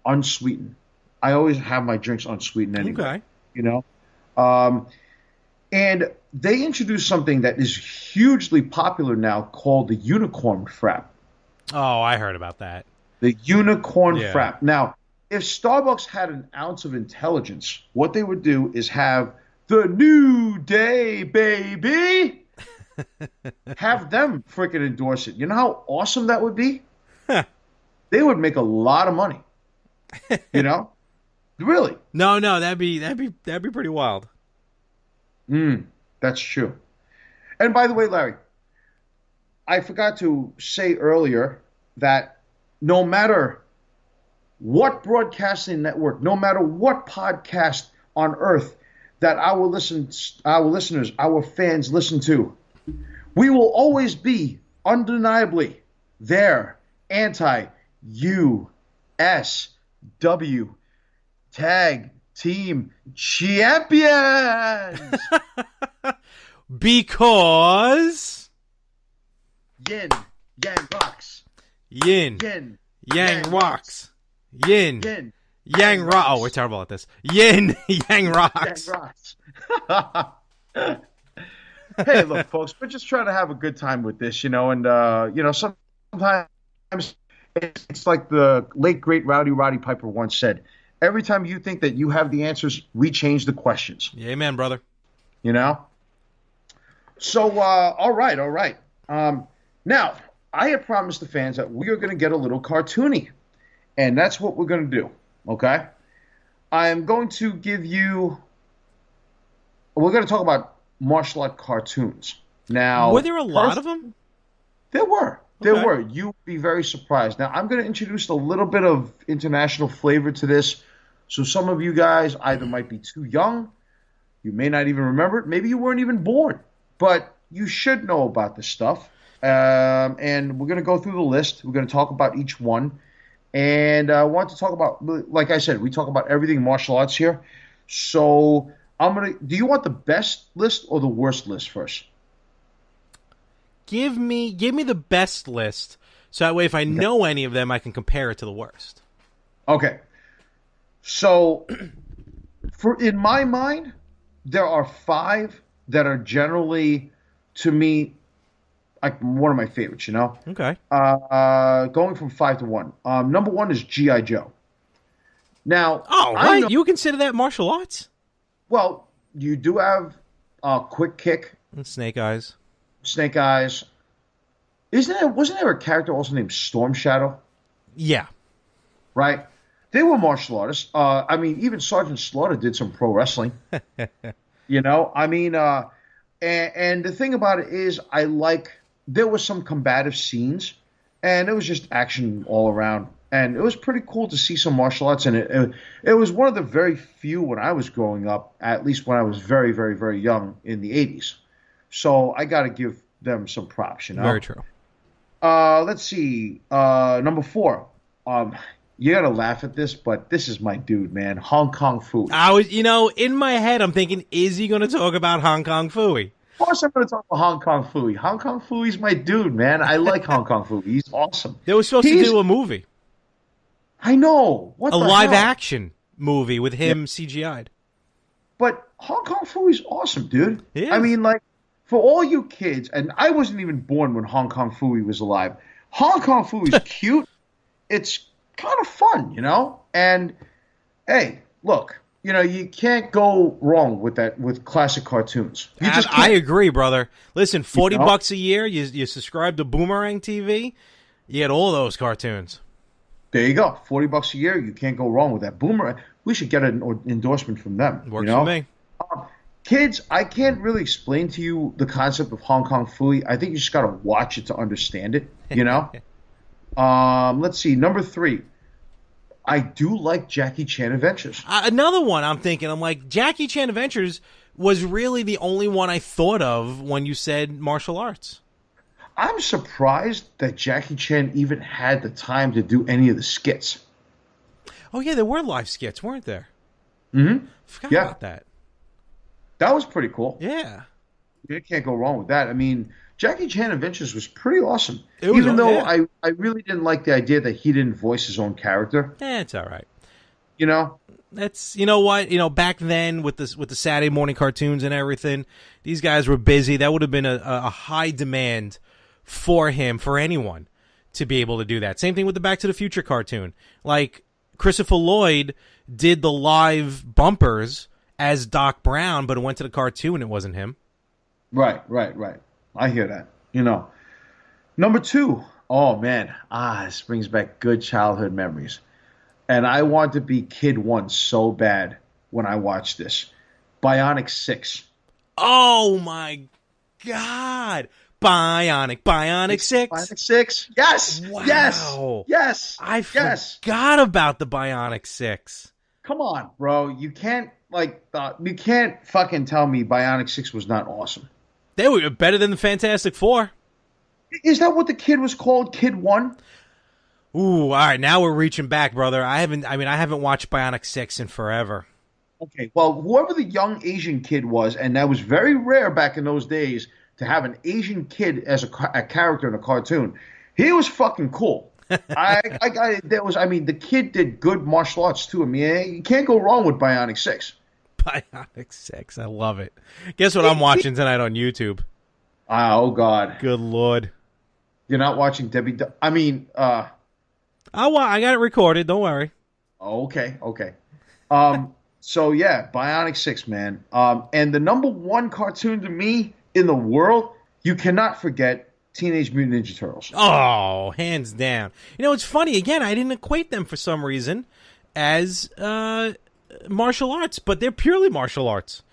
unsweetened. I always have my drinks unsweetened anyway. Okay. And they introduced something that is hugely popular now called the unicorn frap. Oh, I heard about that. The unicorn frap. Now, if Starbucks had an ounce of intelligence, what they would do is have the new day, baby. Have them freaking endorse it. You know how awesome that would be? They would make a lot of money. Really? No, that'd be pretty wild. That's true. And by the way, Larry, I forgot to say earlier that no matter what broadcasting network, no matter what podcast on earth that our listeners, our fans listen to, we will always be undeniably their anti-USW tag team champions. Because Yin, Yang rocks. Yin, Yang rocks. Yin, Yang rocks. Oh, we're terrible at this. Yin, Yang rocks. Yang rocks. Hey, look, folks, we're just trying to have a good time with this, and sometimes it's like the late great Roddy Piper once said: every time you think that you have the answers, we change the questions. Yeah, amen, brother. So, all right. Now, I had promised the fans that we are going to get a little cartoony, and that's what we're going to do, okay? I am going to give you – we're going to talk about martial art cartoons. Now, were there a lot of them? There were. There were. You'd be very surprised. Now, I'm going to introduce a little bit of international flavor to this. So some of you guys either might be too young, you may not even remember it, maybe you weren't even born, but you should know about this stuff. And we're going to go through the list. We're going to talk about each one. And I want to talk about, like I said, we talk about everything martial arts here. So do you want the best list or the worst list first? Give me the best list, so that way if I know any of them, I can compare it to the worst. Okay. So, in my mind, there are 5 that are generally, to me, like one of my favorites. Okay. Going from five to one. Number one is G.I. Joe. Now, Oh, I what? know. You consider that martial arts? Well, you do have Quick Kick, And Snake Eyes. Snake Eyes. Wasn't there a character also named Storm Shadow? Yeah. Right? They were martial artists. I mean, even Sergeant Slaughter did some pro wrestling. I mean, and the thing about it is, there was some combative scenes, and it was just action all around, and it was pretty cool to see some martial arts in it. It was one of the very few when I was growing up, at least when I was very, very, very young in the '80s. So I got to give them some props. Very true. Let's see. Number four. You gotta laugh at this, but this is my dude, man. Hong Kong Phooey. I was, in my head, I'm thinking, is he going to talk about Hong Kong Phooey? Of course, I'm gonna talk about Hong Kong Phooey. Hong Kong Phooey's my dude, man. I like Hong Kong Phooey. He's awesome. They were supposed to do a movie, I know. What a the live hell? action movie with him CGI'd. But Hong Kong Phooey's awesome, dude. He is. I mean, like, for all you kids, and I wasn't even born when Hong Kong Phooey was alive. Hong Kong Phooey's cute. It's kind of fun, And hey, look, you can't go wrong with that with classic cartoons. You just I can't. agree, brother. Listen, $40 know? a year, you subscribe to Boomerang TV, you get all those cartoons. There you go. $40 a year, you can't go wrong with that. Boomerang. We should get an endorsement from them. Works for me. Kids, I can't really explain to you the concept of Hong Kong Phooey. I think you just got to watch it to understand it. Let's see. Number three. I do like Jackie Chan Adventures. Another one I'm thinking, I'm like, Jackie Chan Adventures was really the only one I thought of when you said martial arts. I'm surprised that Jackie Chan even had the time to do any of the skits. Oh, yeah, there were live skits, weren't there? Mm-hmm. Forgot Yeah. about that. That was pretty cool. Yeah. You can't go wrong with that. I mean, Jackie Chan Adventures was pretty awesome. It was, even though yeah. I really didn't like the idea that he didn't voice his own character. It's all right. That's what, back then with the Saturday morning cartoons and everything, these guys were busy. That would have been a high demand for him, for anyone to be able to do that. Same thing with the Back to the Future cartoon. Like, Christopher Lloyd did the live bumpers as Doc Brown, but it went to the cartoon and it wasn't him. Right. I hear that. Number two. Oh, man. This brings back good childhood memories. And I want to be Kid 1 so bad when I watch this. Bionic 6. Oh, my God. Bionic 6. Bionic 6. Yes. Wow. Yes. I forgot about the Bionic 6. Come on, bro. You can't fucking tell me Bionic 6 was not awesome. They were better than the Fantastic Four. Is that what the kid was called? Kid 1? Ooh, all right. Now we're reaching back, brother. I haven't watched Bionic 6 in forever. Okay. Well, whoever the young Asian kid was, and that was very rare back in those days to have an Asian kid as a character in a cartoon. He was fucking cool. The kid did good martial arts too. I mean, you can't go wrong with Bionic 6. Bionic 6. I love it. Guess what I'm watching tonight on YouTube? Oh, God. Good Lord. You're not watching Debbie... I got it recorded. Don't worry. Okay. So, yeah, Bionic 6, man. And the number one cartoon to me in the world, you cannot forget Teenage Mutant Ninja Turtles. Oh, hands down. It's funny. Again, I didn't equate them for some reason as martial arts, but they're purely martial arts.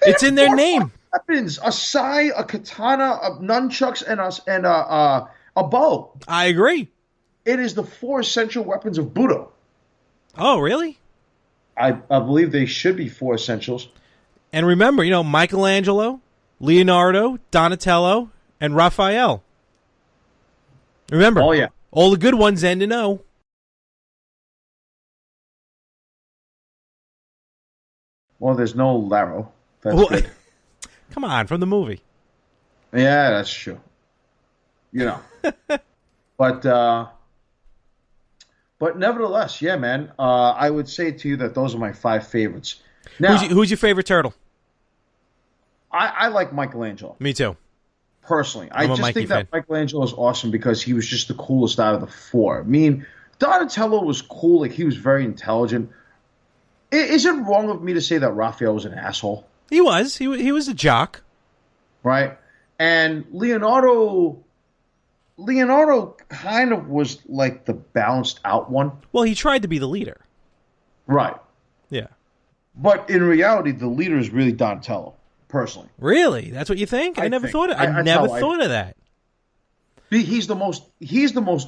It's in their name. Weapons: a sai, a katana, a nunchucks, and a bow. I agree. It is the 4 essential weapons of Budo. Oh, really? I believe they should be 4 essentials. And remember, Michelangelo, Leonardo, Donatello, and Raphael. Remember, Oh, yeah. all the good ones end in O. Well, there's no Laro. That's good. Come on, from the movie. Yeah, that's true. But nevertheless, yeah, man. I would say to you that those are my 5 favorites. Now, Who's your favorite turtle? I like Michelangelo Me too. personally. I I'm a just Mikey think that fan. Michelangelo is awesome because he was just the coolest out of the four. I mean, Donatello was cool. Like he was very intelligent. Is it wrong of me to say that Raphael was an asshole? He was. He was a jock. Right? And Leonardo kind of was like the balanced out one. Well, he tried to be the leader. Right. Yeah. But in reality, the leader is really Donatello, personally. Really? That's what you think? I never think. thought of that. He's the most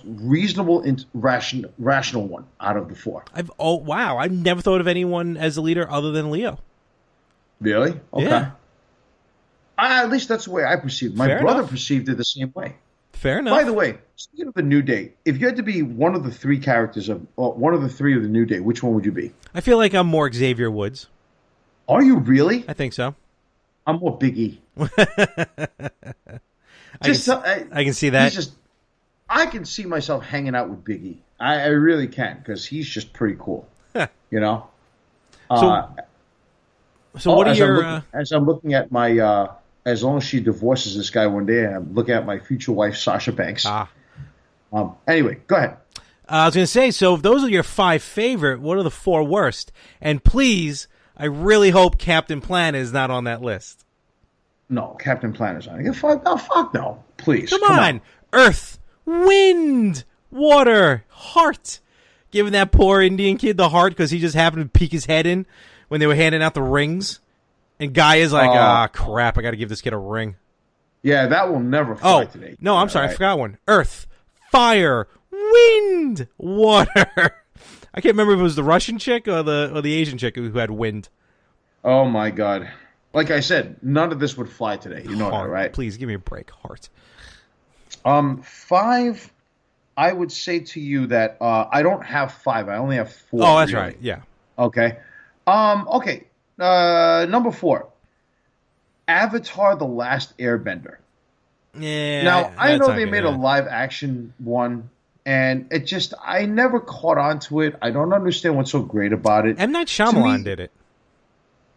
reasonable and rational one out of the four. Wow. I've never thought of anyone as a leader other than Leo. Really? Okay. Yeah. At least that's the way I perceived it. My brother perceived it the same way. Fair enough. By the way, speaking of the New Day, if you had to be one of the three characters one of the three of the New Day, which one would you be? I feel like I'm more Xavier Woods. Are you really? I think so. I'm more Biggie. I can see that. I can see myself hanging out with Biggie. I really can because he's just pretty cool. You know. So what are your? As I'm looking at my, as long as she divorces this guy one day, I'm looking at my future wife Sasha Banks. Anyway, go ahead. I was going to say, so if those are your 5 favorite, what are the 4 worst? And please, I really hope Captain Planet is not on that list. No, Captain Planet's on. Fuck no. Please. Come on. Earth, wind, water, heart. Giving that poor Indian kid the heart because he just happened to peek his head in when they were handing out the rings. And Guy is like, crap, I got to give this kid a ring. Yeah, that will never fly today. No, I'm sorry, I forgot one. Earth, fire, wind, water. I can't remember if it was the Russian chick or the Asian chick who had wind. Oh, my God. Like I said, none of this would fly today. You know that, right? Please, give me a break. Heart. 5, I would say to you that I don't have 5. I only have 4. Oh, that's right. Yeah. Okay. Okay. Number 4. Avatar: The Last Airbender. Yeah. Now, I know they made a live action one, and I never caught on to it. I don't understand what's so great about it. M. Night Shyamalan did it.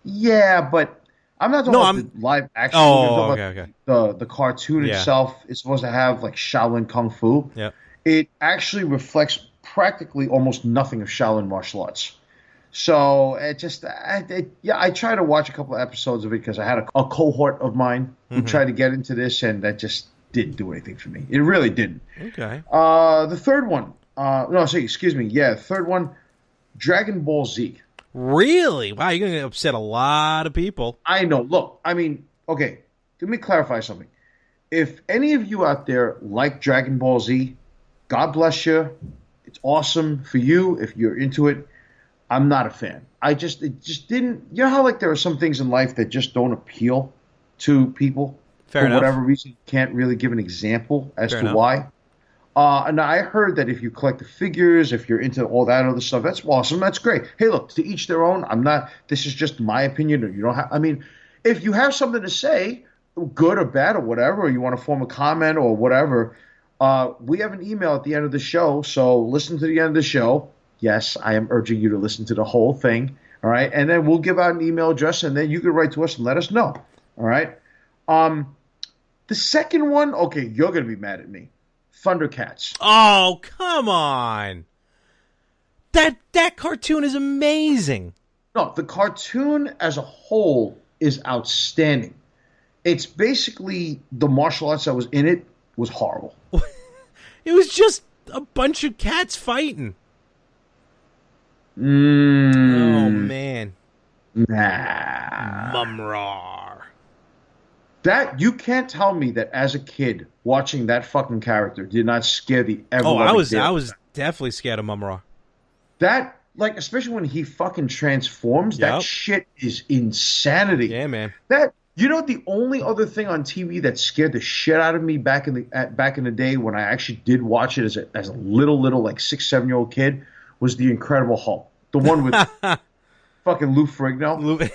Yeah, but I'm not talking about the live action. Oh, okay. The cartoon itself is supposed to have like Shaolin Kung Fu. Yeah. It actually reflects practically almost nothing of Shaolin martial arts. So I tried to watch a couple of episodes of it because I had a cohort of mine who tried to get into this, and that just didn't do anything for me. It really didn't. Okay. The third one, the third one, Dragon Ball Z. Really? Wow, you're going to upset a lot of people. I know. Look, I mean, okay, let me clarify something. If any of you out there like Dragon Ball Z, God bless you. It's awesome for you if you're into it. I'm not a fan. It just didn't. You know how like there are some things in life that just don't appeal to people for whatever reason. You can't really give an example as to why. And I heard that if you collect the figures, if you're into all that other stuff, that's awesome. That's great. Hey, look, to each their own. I'm not. This is just my opinion. You don't have. I mean, if you have something to say, good or bad or whatever, or you want to form a comment or whatever, we have an email at the end of the show. So listen to the end of the show. Yes, I am urging you to listen to the whole thing, all right? And then we'll give out an email address, and then you can write to us and let us know, all right? The second one, okay, you're going to be mad at me. Thundercats. Oh, come on. That cartoon is amazing. No, the cartoon as a whole is outstanding. It's basically the martial arts that was in it was horrible. It was just a bunch of cats fighting. Oh, man. Nah. Mumrar. That you can't tell me that as a kid watching that fucking character did not scare the ever. Oh, I was definitely scared of Mumrar. That like especially when he fucking transforms, that shit is insanity. Yeah, man. The only other thing on TV that scared the shit out of me back in the day when I actually did watch it as a little like 6-7-year-old kid was the Incredible Hulk, the one with fucking Lou Ferrigno.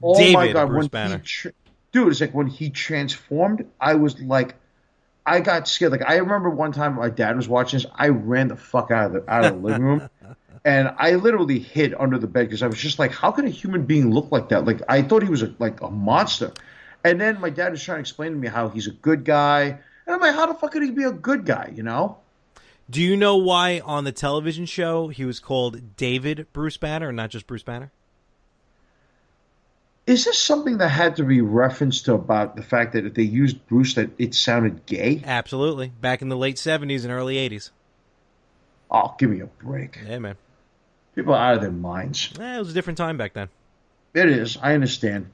Oh David, my god, Bruce Banner. Dude, it's like when he transformed, I was like, I got scared. Like I remember one time my dad was watching this, I ran the fuck out of the living room And I literally hid under the bed because I was just like, how could a human being look like that? Like, I thought he was like a monster. And then my dad was trying to explain to me how he's a good guy. And I'm like, how the fuck could he be a good guy, you know? Do you know why on the television show he was called David Bruce Banner and not just Bruce Banner? Is this something that had to be referenced to about the fact that if they used Bruce that it sounded gay? Absolutely. Back in the late 70s and early 80s. Oh, give me a break. Yeah, man. People are out of their minds. It was a different time back then. It is. I understand.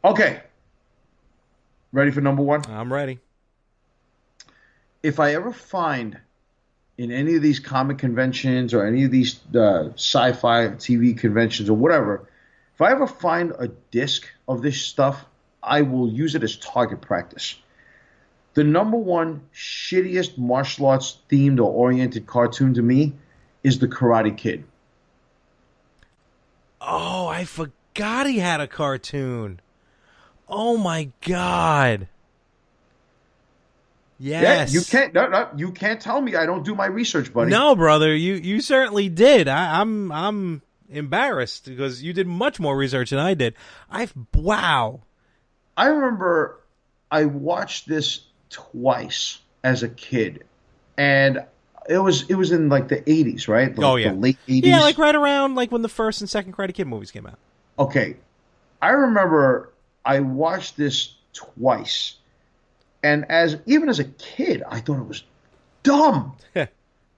Okay. Ready for number one? I'm ready. If I ever find in any of these comic conventions or any of these sci-fi TV conventions or whatever, if I ever find a disc of this stuff, I will use it as target practice. The number one shittiest martial arts themed or oriented cartoon to me is The Karate Kid. Oh, I forgot he had a cartoon. Oh my God. Yes. Yeah, you can't tell me I don't do my research, buddy. No, brother, you certainly did. I'm embarrassed because you did much more research than I did. Wow. I remember I watched this twice as a kid, and it was in like the 80s, right? Like the late 80s. Yeah, like right around like when the first and second Karate Kid movies came out. Okay. I remember I watched this twice. And even as a kid, I thought it was dumb.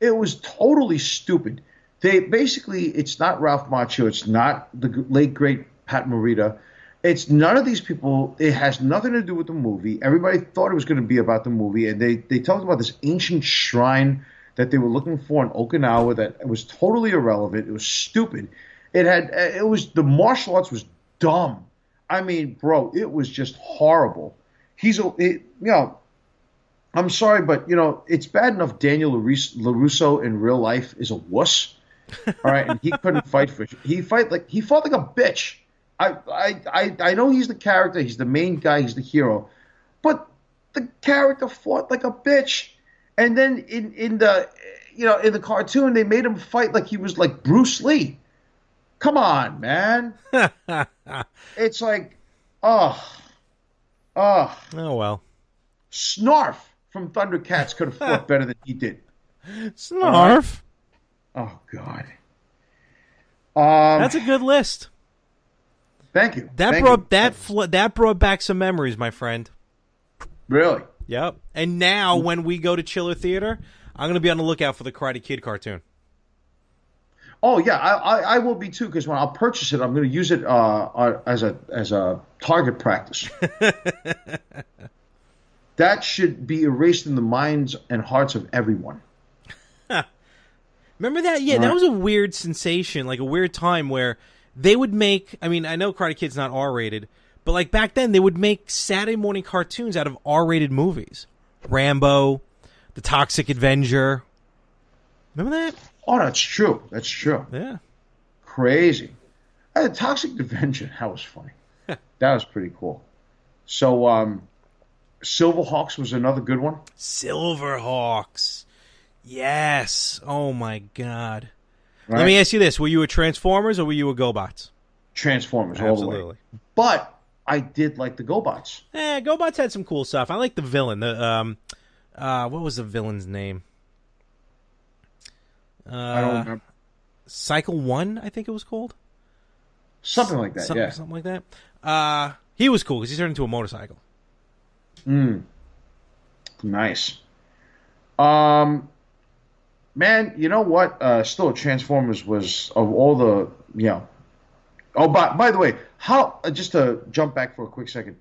It was totally stupid. It's not Ralph Macchio. It's not the late, great Pat Morita. It's none of these people. It has nothing to do with the movie. Everybody thought it was going to be about the movie. And they talked about this ancient shrine that they were looking for in Okinawa that was totally irrelevant. It was stupid. The martial arts was dumb. I mean, bro, it was just horrible. I'm sorry, but it's bad enough Daniel LaRusso in real life is a wuss. All right, and he couldn't fight he fought like a bitch. I know he's the character, he's the main guy, he's the hero, but the character fought like a bitch. And then in the cartoon they made him fight like he was like Bruce Lee. Come on, man. It's like, oh well. Snarf from Thundercats could have fought better than he did. Snarf. Oh God. That's a good list. Thank you. That brought back some memories, my friend. Really? Yep. And now when we go to Chiller Theater, I'm going to be on the lookout for the Karate Kid cartoon. Oh yeah, I will be too, because when I'll purchase it, I'm going to use it as a target practice. That should be erased in the minds and hearts of everyone. Remember that? Yeah, that was a weird sensation, like a weird time where they would make. I mean, I know Karate Kid's not R-rated, but like back then they would make Saturday morning cartoons out of R-rated movies. Rambo, The Toxic Avenger. Remember that? Oh, that's true. That's true. Yeah. Crazy. The Toxic Avenger, that was funny. That was pretty cool. So, Silverhawks was another good one. Silverhawks. Yes. Oh, my God. Right? Let me ask you this. Were you a Transformers or were you a GoBots? Transformers, Absolutely. all the way. But I did like the GoBots. GoBots had some cool stuff. I like the villain. What was the villain's name? I don't remember. Cycle 1, I think it was called. Something like that, yeah. Something like that. He was cool because he turned into a motorcycle. Nice. Man, you know what? Still, Transformers was, of all the, Oh, by the way, just to jump back for a quick second,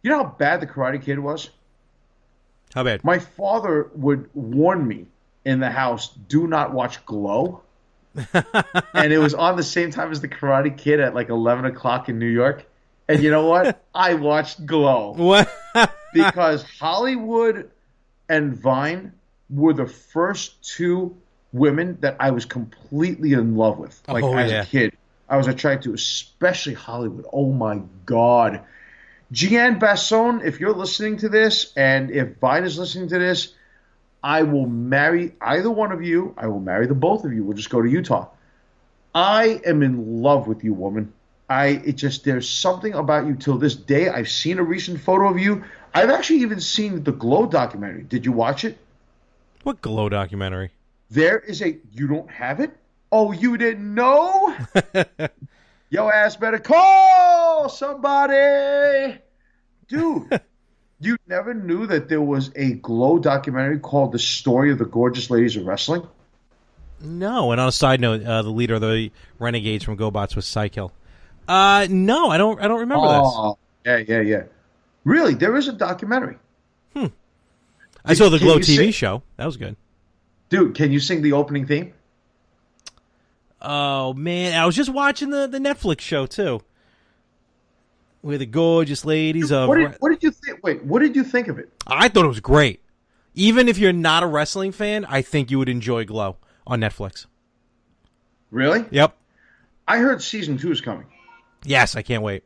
you know how bad the Karate Kid was? How bad? My father would warn me in the house, do not watch Glow. And it was on the same time as the Karate Kid at like 11 o'clock in New York. And you know what? I watched Glow. What? Because Hollywood and Vine were the first two women that I was completely in love with. Like as a kid, I was attracted to, especially Hollywood. Oh my God. Gian Basson, if you're listening to this, and if Vine is listening to this, I will marry either one of you. I will marry the both of you. We'll just go to Utah. I am in love with you, woman. There's something about you till this day. I've seen a recent photo of you. I've actually even seen the Glow documentary. Did you watch it? What Glow documentary? You don't have it? Oh, you didn't know? Yo ass better call somebody. Dude, you never knew that there was a Glow documentary called The Story of the Gorgeous Ladies of Wrestling? No. And on a side note, the leader of the Renegades from GoBots was Psykill. No, I don't remember this. Yeah. Really, there is a documentary. I saw the Glow TV show. That was good. Dude, can you sing the opening theme? Oh, man. I was just watching the Netflix show, too. Where the gorgeous ladies of... What did you think? Wait, what did you think of it? I thought it was great. Even if you're not a wrestling fan, I think you would enjoy Glow on Netflix. Really? Yep. I heard season 2 is coming. Yes, I can't wait.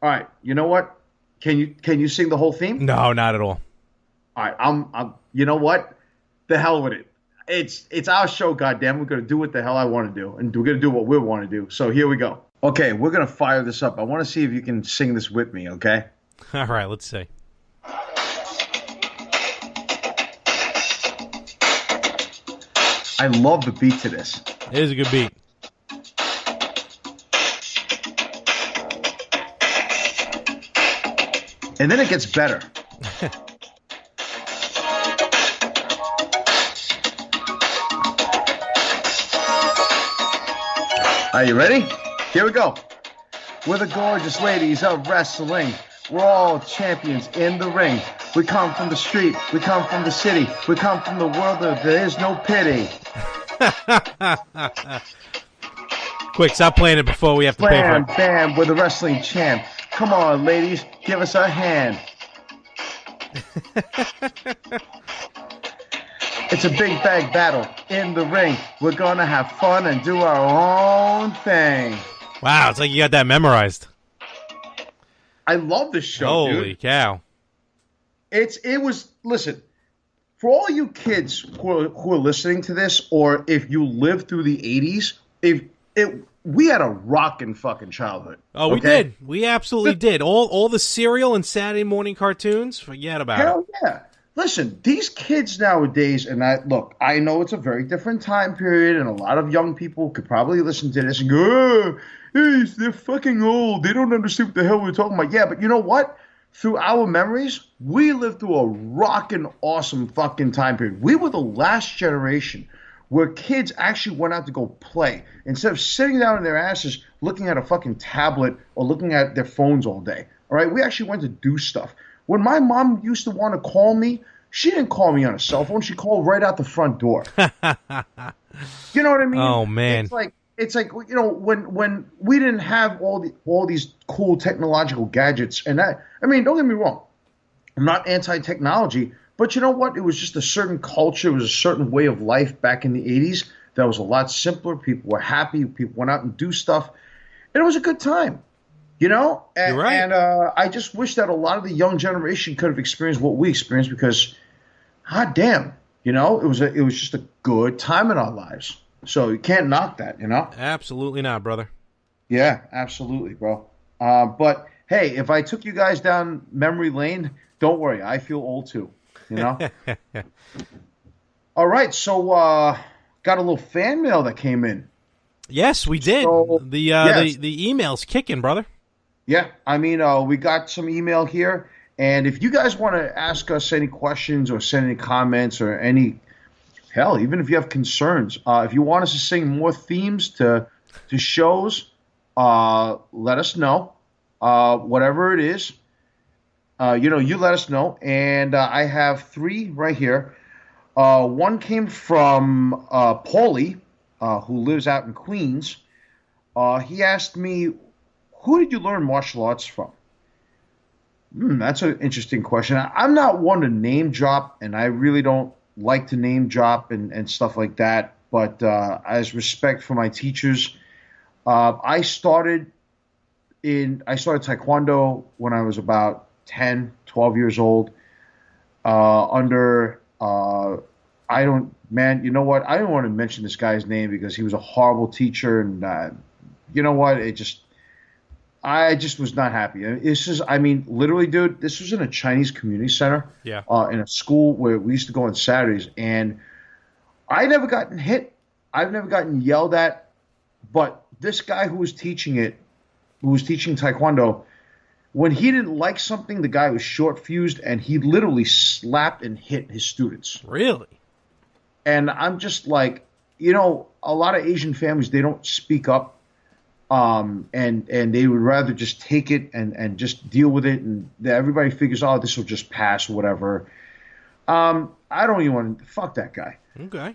All right, you know what? Can you sing the whole theme? No, not at all. All right, I'm you know what? The hell with it. It's our show, goddamn. We're gonna do what the hell I want to do, and we're gonna do what we want to do. So here we go. Okay, we're gonna fire this up. I want to see if you can sing this with me. Okay. All right, let's see. I love the beat to this. It is a good beat. And then it gets better. Are you ready? Here we go. We're the gorgeous ladies of wrestling. We're all champions in the ring. We come from the street. We come from the city. We come from the world where there is no pity. Quick, stop playing it before we have to pay for it. Bam, we're the wrestling champ. Come on, ladies, give us a hand. It's a big bag battle in the ring. We're going to have fun and do our own thing. Wow, it's like you got that memorized. I love this show, Holy cow. Listen, for all you kids who are listening to this, or if you lived through the 80s, we had a rockin' fucking childhood. Oh, we did. We absolutely did. All the cereal and Saturday morning cartoons, forget about it. Hell yeah. Listen, these kids nowadays, I know it's a very different time period, and a lot of young people could probably listen to this and go, hey, they're fucking old. They don't understand what the hell we're talking about. Yeah, but you know what? Through our memories, we lived through a rockin' awesome fucking time period. We were the last generation where kids actually went out to go play instead of sitting down in their asses looking at a fucking tablet or looking at their phones all day. All right, we actually went to do stuff. When my mom used to want to call me, she didn't call me on a cell phone. She called right out the front door. You know what I mean? Oh man, it's like when we didn't have all these cool technological gadgets, and don't get me wrong, I'm not anti-technology, but you know what? It was just a certain culture, it was a certain way of life back in the 80s that was a lot simpler. People were happy. People went out and do stuff, and it was a good time. You know, You're right. And I just wish that a lot of the young generation could have experienced what we experienced because, hot damn, it was just a good time in our lives. So you can't knock that, Absolutely not, brother. Yeah, absolutely, bro. But hey, if I took you guys down memory lane, don't worry, I feel old too. All right, so got a little fan mail that came in. Yes, we did. So, the email's kicking, brother. Yeah, we got some email here, and if you guys want to ask us any questions or send any comments or even if you have concerns, if you want us to sing more themes to shows, let us know. Whatever it is, you let us know. And I have 3 right here. One came from Paulie, who lives out in Queens. He asked me, who did you learn martial arts from? That's an interesting question. I'm not one to name drop, and I really don't like to name drop and stuff like that. But as respect for my teachers, I started Taekwondo when I was about 10, 12 years old under I don't, man, you know what? I don't want to mention this guy's name because he was a horrible teacher. And you know what? I just was not happy. It's just, I mean, literally, dude, this was in a Chinese community center, Yeah. in a school where we used to go on Saturdays. And I never gotten hit. I've never gotten yelled at. But this guy who was teaching it, who was teaching Taekwondo, when he didn't like something, the guy was short fused and he literally slapped and hit his students. Really? And I'm just like, a lot of Asian families, they don't speak up, and they would rather just take it and just deal with it, and everybody figures, oh, this will just pass or whatever. I don't even want to, fuck that guy. Okay.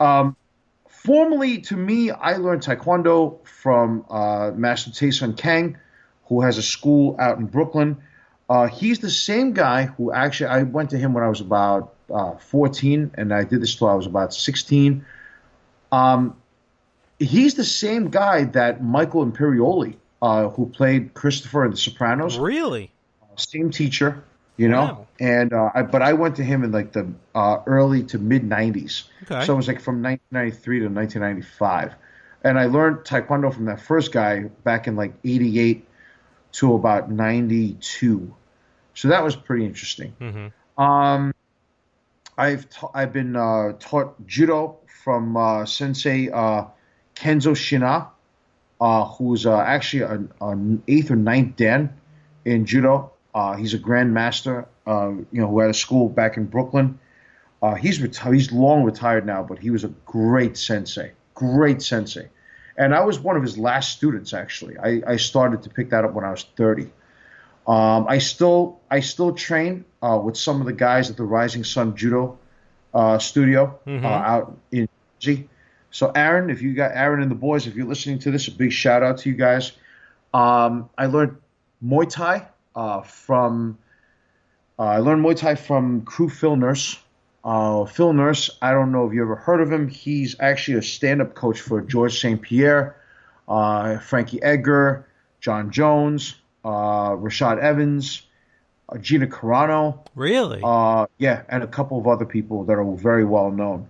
Formerly, to me, I learned Taekwondo from Master Tae-Sun Kang, who has a school out in Brooklyn. He's the same guy who actually, I went to him when I was about 14, and I did this till I was about 16. He's the same guy that Michael Imperioli, who played Christopher in The Sopranos. Really? Same teacher, you know. Wow. And but I went to him in like the early to mid 90s. Okay. So it was like from 1993 to 1995. And I learned Taekwondo from that first guy back in like 88 to about 92. So that was pretty interesting. Mm-hmm. I've been taught judo from Sensei Kenzo Shina, who's actually an eighth or ninth dan in judo. He's a grandmaster, who had a school back in Brooklyn. He's long retired now, but he was a great sensei. And I was one of his last students, actually. I started to pick that up when I was 30. I still train with some of the guys at the Rising Sun Judo studio out in Jersey. So Aaron, if you got Aaron and the boys, if you're listening to this, a big shout out to you guys. I learned Muay Thai from Crew Phil Nurse. Phil Nurse, I don't know if you ever heard of him. He's actually a stand-up coach for George St. Pierre, Frankie Edgar, John Jones, Rashad Evans, Gina Carano. Really? Yeah, and a couple of other people that are very well known.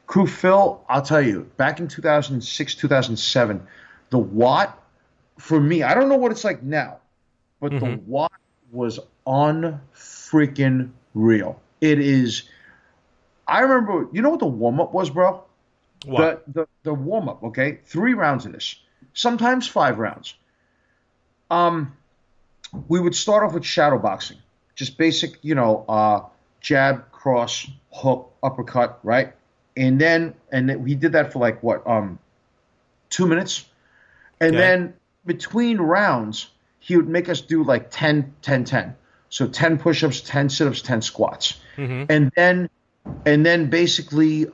Crew Phil, I'll tell you, back in 2006, 2007, the watt, for me, I don't know what it's like now, but the watt was unfreaking real. It is. I remember, you know what the warm-up was, bro? What? The warm-up, okay? 3 rounds of this, sometimes 5 rounds. We would start off with shadow boxing, just basic, jab, cross, hook, uppercut, right? And then we did that for like 2 minutes, and then between rounds he would make us do like 10, 10, 10. So 10 push-ups, 10 sit-ups, 10 squats, and then basically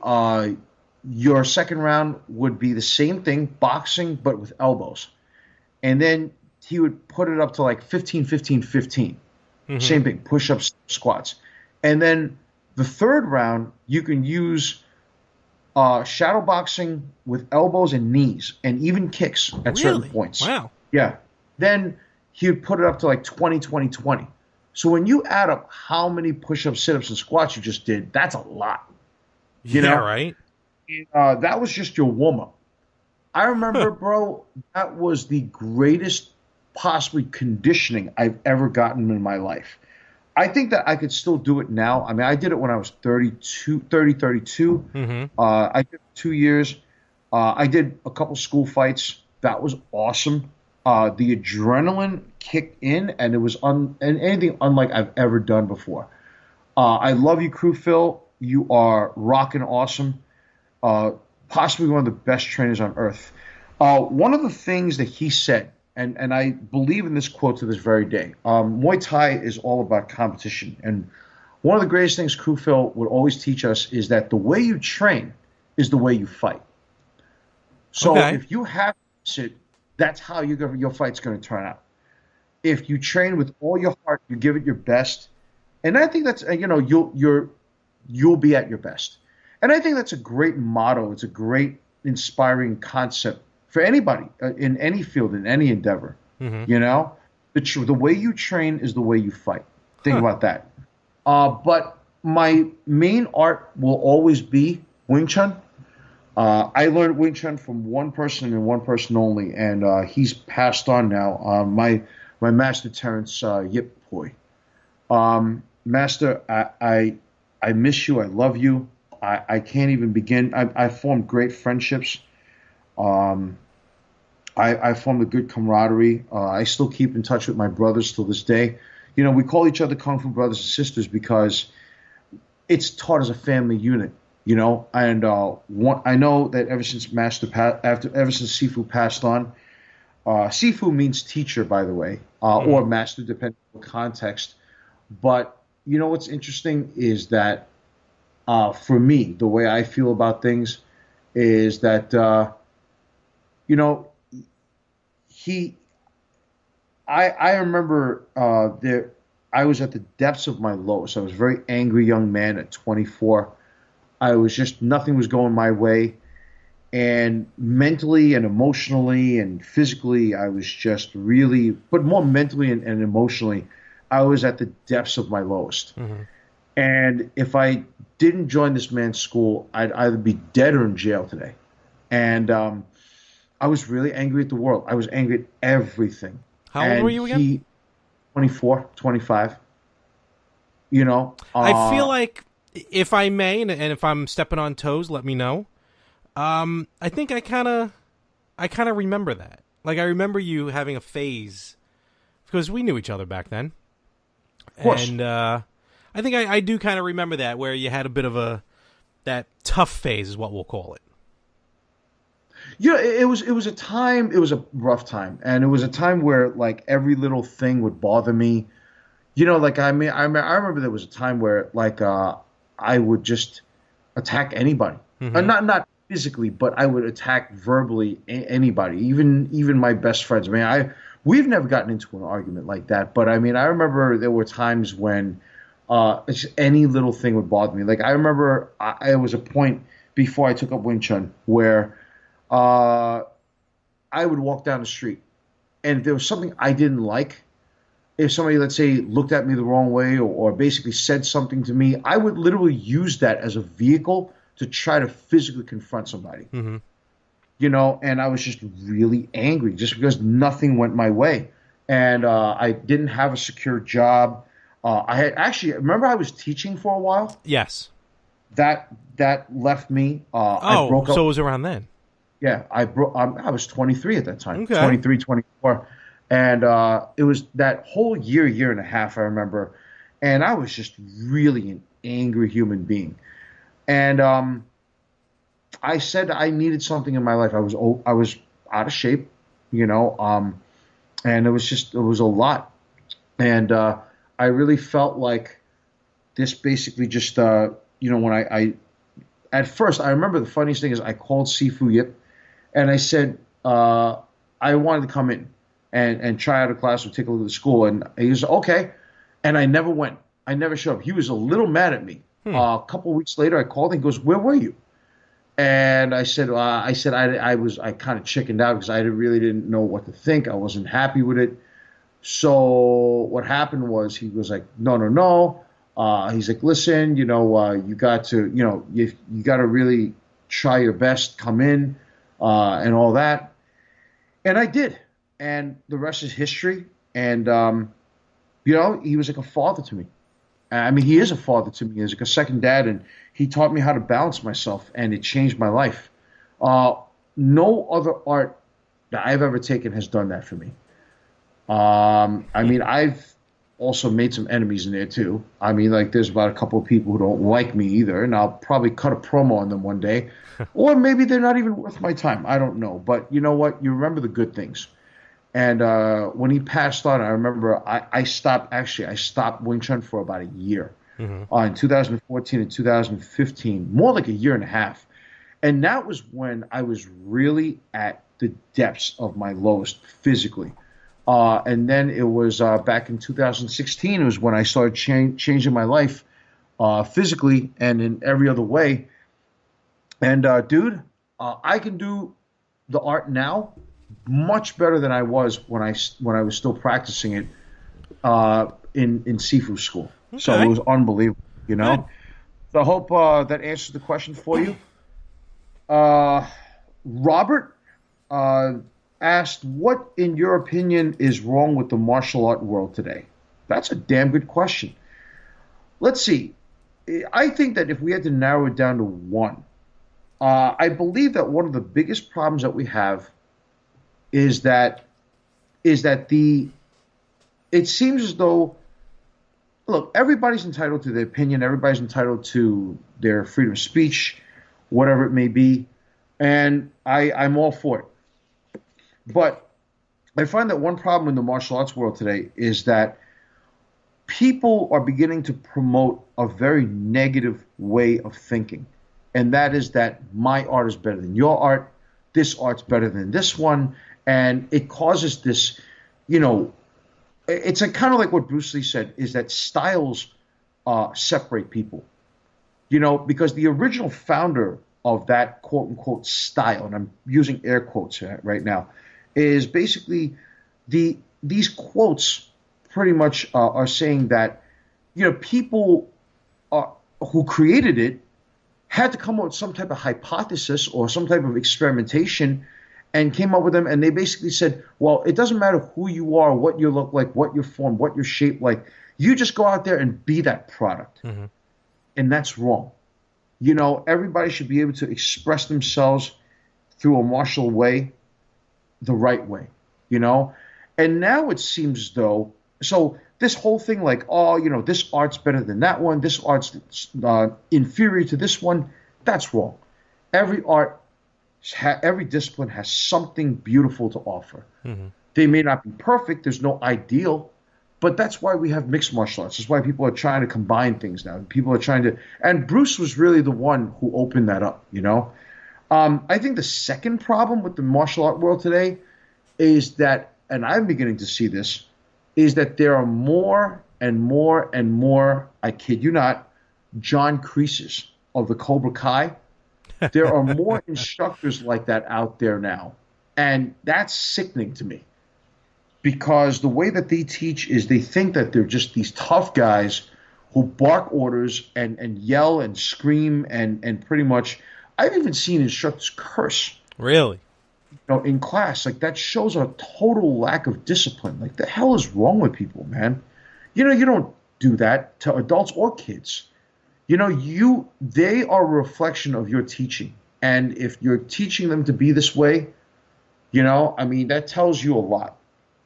your second round would be the same thing, boxing but with elbows, and then he would put it up to like 15, 15, 15. Same thing, push-ups, squats. And then the third round, you can use shadow boxing with elbows and knees and even kicks at certain points. Wow. Yeah. Then he would put it up to like 20, 20, 20. So when you add up how many push-ups, sit-ups, and squats you just did, that's a lot. You know? Right? That was just your warm-up. I remember, bro, that was the greatest possibly conditioning I've ever gotten in my life. I think that I could still do it now. I mean, I did it when I was 32. I did 2 years. I did a couple school fights. That was awesome. The adrenaline kicked in, and it was anything unlike I've ever done before. I love you, Crew Phil. You are rocking awesome. Possibly one of the best trainers on earth. One of the things that he said, and I believe in this quote to this very day, Muay Thai is all about competition. And one of the greatest things Crew Phil would always teach us is that the way you train is the way you fight. So if you have it, that's how your fight's going to turn out. If you train with all your heart, you give it your best, and I think that's you'll be at your best. And I think that's a great motto. It's a great inspiring concept for anybody in any field, in any endeavor. You know, the way you train is the way you fight. Think about that. But my main art will always be Wing Chun. I learned Wing Chun from one person and one person only, and he's passed on now. My master, Terrence Yip Poi. Master, I miss you. I love you. I can't even begin. I formed great friendships. Um, I formed a good camaraderie. I still keep in touch with my brothers till this day. You know, we call each other Kung Fu brothers and sisters because it's taught as a family unit. You know, and I know that ever since ever since Sifu passed on, Sifu means teacher, by the way, or master, depending on the context. But you know what's interesting is that for me, the way I feel about things is that you know he. I remember there. I was at the depths of my lowest. I was a very angry young man at 24. I was just nothing was going my way, and mentally and emotionally and physically, I was just really, but more mentally and emotionally, I was at the depths of my lowest. Mm-hmm. And if I didn't join this man's school, I'd either be dead or in jail today. And I was really angry at the world. I was angry at everything. How old were you again? 24, 25. You know, I feel like, if I may, and if I'm stepping on toes, let me know. I think I kind of remember that. Like, I remember you having a phase because we knew each other back then. Of course. And I think I do kind of remember that, where you had a bit of that tough phase is what we'll call it. Yeah, it was a time. It was a rough time, and it was a time where like every little thing would bother me. You know, like I remember there was a time where like I would just attack anybody, Mm-hmm. not physically, but I would attack verbally anybody, even my best friends. I mean, we've never gotten into an argument like that, but I mean, I remember there were times when just any little thing would bother me. Like I remember, it was a point before I took up Wing Chun where I would walk down the street, and if there was something I didn't like, if somebody, let's say, looked at me the wrong way or basically said something to me, I would literally use that as a vehicle to try to physically confront somebody. Mm-hmm. You know, and I was just really angry just because nothing went my way. And I didn't have a secure job. I had actually, remember I was teaching for a while? Yes. That left me. I broke up. So it was around then. Yeah, I was 23 at that time. Okay. 23, 24. And it was that whole year and a half, I remember. And I was just really an angry human being. And I said I needed something in my life. I was out of shape, you know, and it was a lot. And I really felt like this basically just, you know, when I at first, I remember the funniest thing is I called Sifu Yip and I said I wanted to come in and try out a class or take a look at the school. And he was okay. And I never went. I never showed up. He was a little mad at me. A couple of weeks later, I called and he goes, "Where were you?" And I said, I kind of chickened out because I really didn't know what to think. I wasn't happy with it. So what happened was he was like, no. He's like, listen, you know, you got to, you know, you got to really try your best, come in, and all that. And I did. And the rest is history. And, you know, he was like a father to me. I mean, he is a father to me. He's like a second dad, and he taught me how to balance myself, and it changed my life. No other art that I've ever taken has done that for me. I mean, I've also made some enemies in there too. I mean, like there's about a couple of people who don't like me either, and I'll probably cut a promo on them one day. Or maybe they're not even worth my time. I don't know. But you know what? You remember the good things. And when he passed on, I remember I stopped Wing Chun for about a year. Mm-hmm. In 2014 and 2015, more like a year and a half. And that was when I was really at the depths of my lowest physically. And then it was back in 2016, it was when I started changing my life physically and in every other way. And, dude, I can do the art now much better than I was when I was still practicing it in Sifu school. Okay. So it was unbelievable. you Good. know? So I hope that answers the question for you. Uh, Robert uh, asked, what, in your opinion, is wrong with the martial art world today? That's a damn good question. Let's see. I think that if we had to narrow it down to one, I believe that one of the biggest problems that we have is that the it seems as though, look, everybody's entitled to their opinion, everybody's entitled to their freedom of speech, whatever it may be, and I'm all for it. But I find that one problem in the martial arts world today is that people are beginning to promote a very negative way of thinking. And that is that my art is better than your art, this art's better than this one. And it causes this, you know, it's a kind of like what Bruce Lee said, is that styles separate people. You know, because the original founder of that quote unquote style, and I'm using air quotes right now, is basically these quotes pretty much are saying that, you know, people who created it had to come up with some type of hypothesis or some type of experimentation and came up with them. And they basically said, well, it doesn't matter who you are, what you look like, what your form, what you're shaped like. You just go out there and be that product. Mm-hmm. And that's wrong. You know, everybody should be able to express themselves through a martial way, the right way, you know? And now it seems as though, so this whole thing like, oh, you know, this art's better than that one, this art's inferior to this one, that's wrong. Every art, every discipline has something beautiful to offer. Mm-hmm. They may not be perfect, there's no ideal, but that's why we have mixed martial arts. That's why people are trying to combine things now. People are trying to, and Bruce was really the one who opened that up, you know? I think the second problem with the martial art world today is that, and I'm beginning to see this, is that there are more and more and more, I kid you not, John Kreeses of the Cobra Kai. There are more instructors like that out there now. And that's sickening to me. Because the way that they teach is they think that they're just these tough guys who bark orders and yell and scream and pretty much, I've even seen instructors curse. Really? You know, in class. Like, that shows a total lack of discipline. Like, the hell is wrong with people, man? You know, you don't do that to adults or kids. You know, they are a reflection of your teaching. And if you're teaching them to be this way, you know, I mean, that tells you a lot,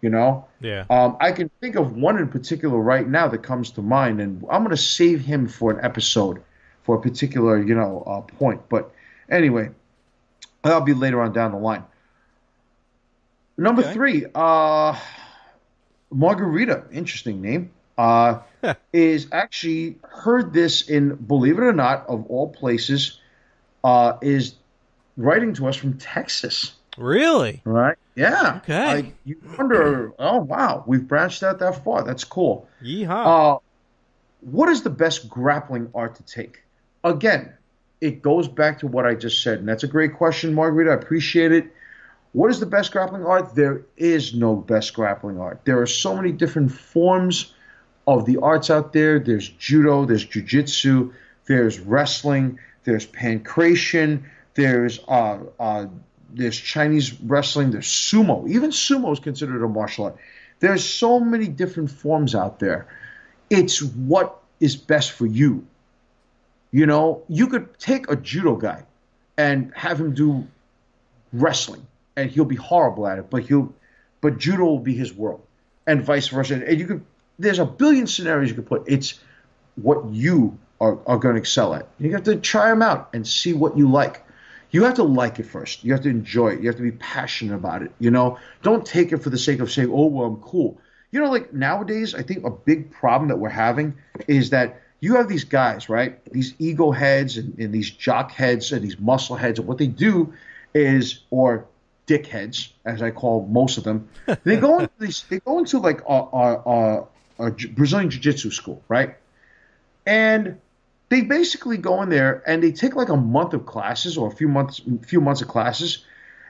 you know? Yeah. I can think of one in particular right now that comes to mind, and I'm going to save him for an episode for a particular, you know, point. But anyway, that'll be later on down the line. Number Okay. 3, Margarita, interesting name, is actually heard this in, believe it or not, of all places, is writing to us from Texas. Really? Right? Yeah. Okay. You wonder, oh, wow, we've branched out that far. That's cool. Yeehaw. What is the best grappling art to take? Again, it goes back to what I just said, and that's a great question, Margarita. I appreciate it. What is the best grappling art? There is no best grappling art. There are so many different forms of the arts out there. There's judo, there's jiu-jitsu, there's wrestling, there's pancration, there's Chinese wrestling, there's sumo. Even sumo is considered a martial art. There's so many different forms out there. It's what is best for you. You know, you could take a judo guy and have him do wrestling, and he'll be horrible at it, but judo will be his world, and vice versa. And there's a billion scenarios you could put. It's what you are going to excel at. You have to try them out and see what you like. You have to like it first. You have to enjoy it. You have to be passionate about it. You know, don't take it for the sake of saying, oh, well, I'm cool. You know, like nowadays, I think a big problem that we're having is that you have these guys, right? These ego heads and these jock heads and these muscle heads. And what they do is, or dick heads, as I call most of them, they go into like a Brazilian Jiu-Jitsu school, right? And they basically go in there and they take like a month of classes or a few months of classes.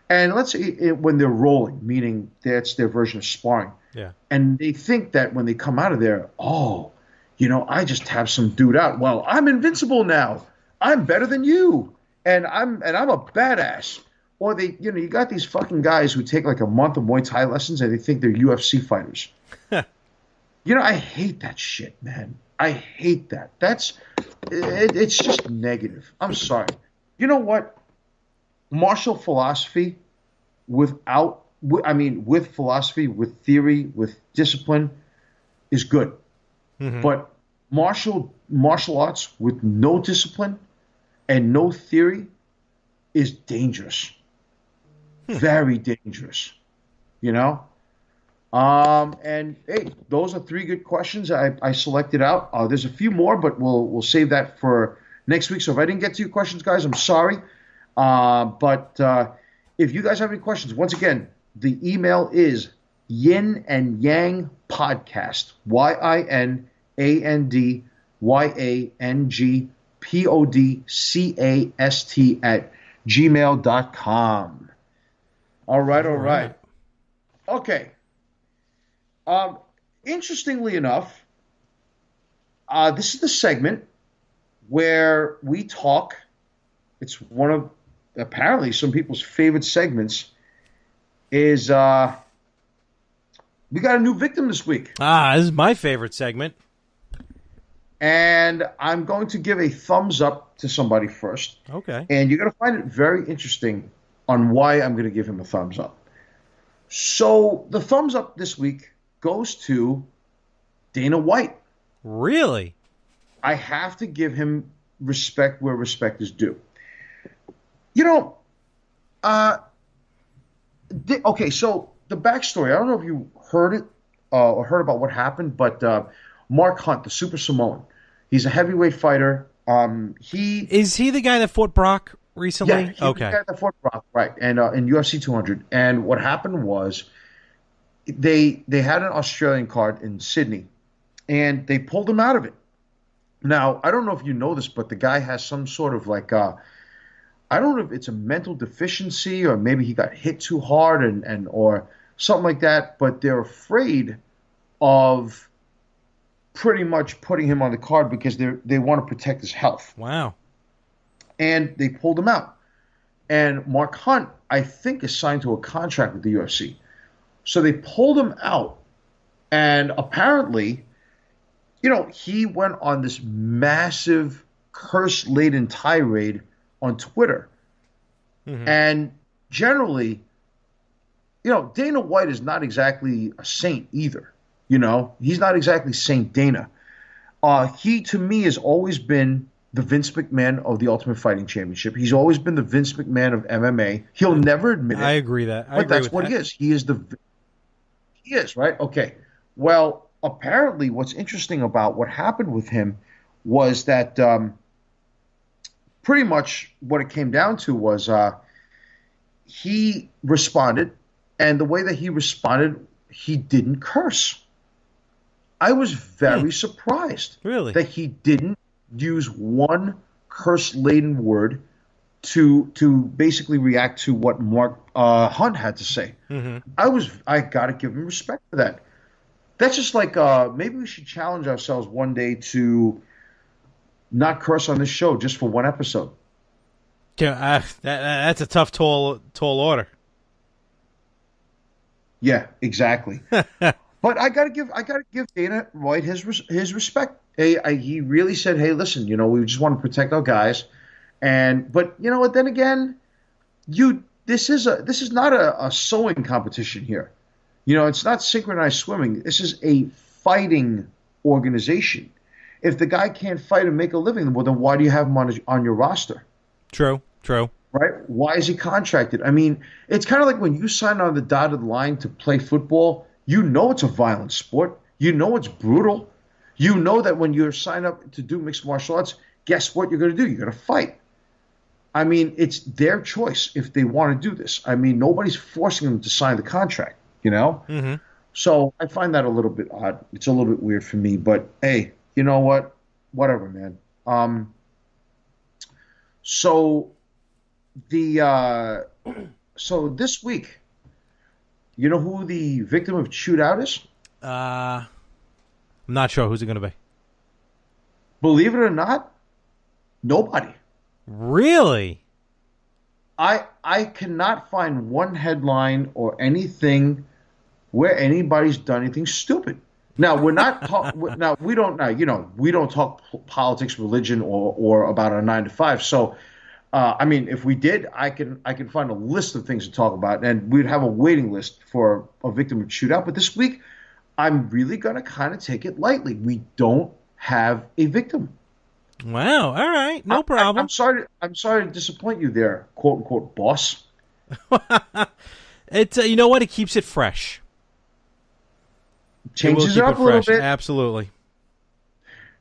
And let's say when they're rolling, meaning that's their version of sparring. Yeah. And they think that when they come out of there, oh, I just have some dude out. Well, I'm invincible now. I'm better than you, and I'm a badass. Or you got these fucking guys who take like a month of Muay Thai lessons and they think they're UFC fighters. I hate that shit, man. I hate that. It's just negative. I'm sorry. You know what? Martial philosophy with philosophy, with theory, with discipline is good. Mm-hmm. But martial arts with no discipline and no theory is dangerous. Very dangerous. And hey, those are 3 good questions I selected out. There's a few more, but we'll save that for next week. So if I didn't get to your questions, guys, I'm sorry. But if you guys have any questions, once again, the email is Yin and Yang Podcast, YINANDYANGPODCAST @gmail.com. All right. Okay. Interestingly enough, this is the segment where we talk. It's one of apparently some people's favorite segments. Is we got a new victim this week. This is my favorite segment. And I'm going to give a thumbs up to somebody first. Okay. And you're going to find it very interesting on why I'm going to give him a thumbs up. So the thumbs up this week goes to Dana White. Really? I have to give him respect where respect is due. Okay, so the backstory, I don't know if you heard it or heard about what happened, but Mark Hunt, the Super Samoan, he's a heavyweight fighter. Is he the guy that fought Brock recently? Yeah, he's the guy that fought Brock, right, and in UFC 200. And what happened was they had an Australian card in Sydney, and they pulled him out of it. Now, I don't know if you know this, but the guy has some sort of like I don't know if it's a mental deficiency or maybe he got hit too hard and or something like that, but they're afraid of pretty much putting him on the card because they want to protect his health. Wow. And they pulled him out. And Mark Hunt, I think, is signed to a contract with the UFC. So they pulled him out, and apparently, he went on this massive curse-laden tirade on Twitter. Mm-hmm. And generally, Dana White is not exactly a saint either. He's not exactly Saint Dana. He, to me, has always been the Vince McMahon of the Ultimate Fighting Championship. He's always been the Vince McMahon of MMA. He'll never admit it. I agree that. But that's what he is. He is, right? Okay. Well, apparently what's interesting about what happened with him was that pretty much what it came down to was he responded, and the way that he responded, he didn't curse. I was very surprised that he didn't use one curse-laden word to basically react to what Mark Hunt had to say. Mm-hmm. I got to give him respect for that. That's just like maybe we should challenge ourselves one day to not curse on this show just for one episode. That's a tough, tall order. Yeah, exactly. But I gotta give Dana White his respect. He really said, "Hey, listen, we just want to protect our guys," but you know what? Then again, this is not a sewing competition here. It's not synchronized swimming. This is a fighting organization. If the guy can't fight and make a living, well, then why do you have him on your roster? True. Right? Why is he contracted? I mean, it's kind of like when you sign on the dotted line to play football. It's a violent sport. It's brutal. That when you're signed up to do mixed martial arts, guess what you're going to do? You're going to fight. I mean, it's their choice if they want to do this. I mean, nobody's forcing them to sign the contract, Mm-hmm. So I find that a little bit odd. It's a little bit weird for me, but hey, you know what? Whatever, man. So this week, you know who the victim of Shootout is? I'm not sure. Who's it going to be? Believe it or not, nobody. Really? I cannot find one headline or anything where anybody's done anything stupid. Now we're not talk, now we don't now we don't talk politics, religion, or about our 9 to 5. So I mean, if we did, I can find a list of things to talk about, and we'd have a waiting list for a victim of shootout. But this week, I'm really gonna kind of take it lightly. We don't have a victim. Wow. All right. No problem. I'm sorry to disappoint you there, quote unquote, boss. It's you know what? It keeps it fresh. Changes it up a little bit. Absolutely.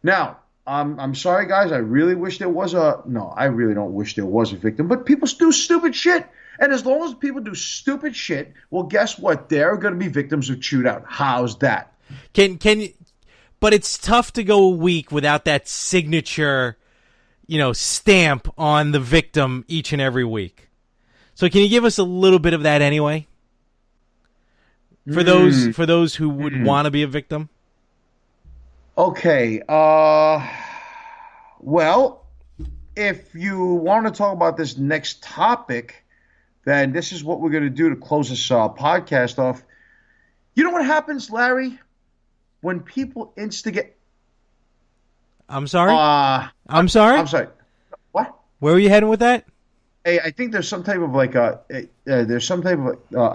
Now, I'm sorry, guys. I really wish there was a. No, I really don't wish there was a victim. But people do stupid shit, and as long as people do stupid shit, well, guess what? They're going to be victims of shootout. How's that? Can but it's tough to go a week without that signature, stamp on the victim each and every week. So can you give us a little bit of that anyway? For those who would want to be a victim? Okay. Well, if you want to talk about this next topic, then this is what we're going to do to close this podcast off. You know what happens, Larry? When people instigate. I'm sorry? I'm sorry? I'm sorry. What? Where were you heading with that? Hey, I think there's some type of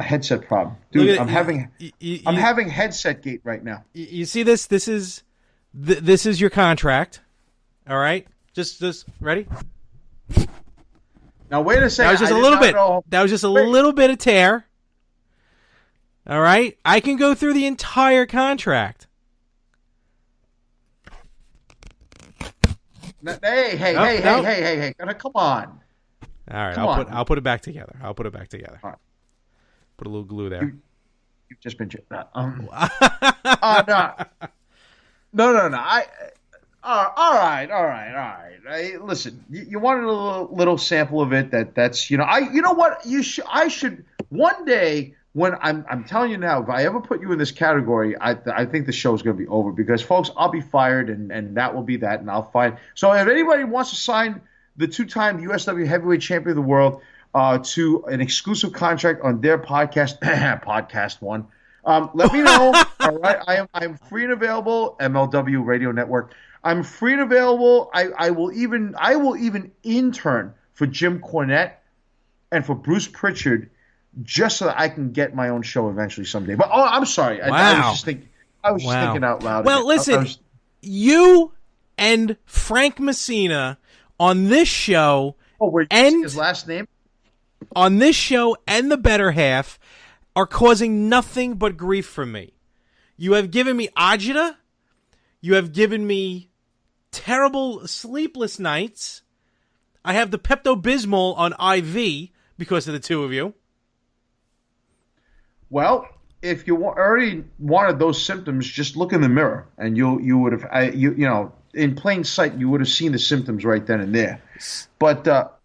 headset problem, dude. I'm having headset gate right now. You see this? This is your contract. All right, just ready. Now wait a second. That was just a little bit. That was just a little bit of tear. All right, I can go through the entire contract. Hey! Come on. All right, I'll put it back together. All right. Put a little glue there. You've just been. No. All right. Listen, you wanted a little sample of it. That's you know what I should one day. When I'm telling you now, if I ever put you in this category, I think the show's going to be over because, folks, I'll be fired and that will be that, and I'll find. So if anybody wants to sign the two-time USW heavyweight champion of the world to an exclusive contract on their podcast, podcast one, let me know. All right, I am free and available. MLW Radio Network. I'm free and available. I will even intern for Jim Cornette and for Bruce Pritchard, just so that I can get my own show eventually someday. But I'm sorry. Wow. I was just thinking out loud. Well, listen, you and Frank Messina on this show, and his last name on this show and the Better Half are causing nothing but grief for me. You have given me agita. You have given me terrible sleepless nights. I have the Pepto-Bismol on IV because of the two of you. Well, if you already wanted those symptoms, just look in the mirror, and you would have in plain sight you would have seen the symptoms right then and there. But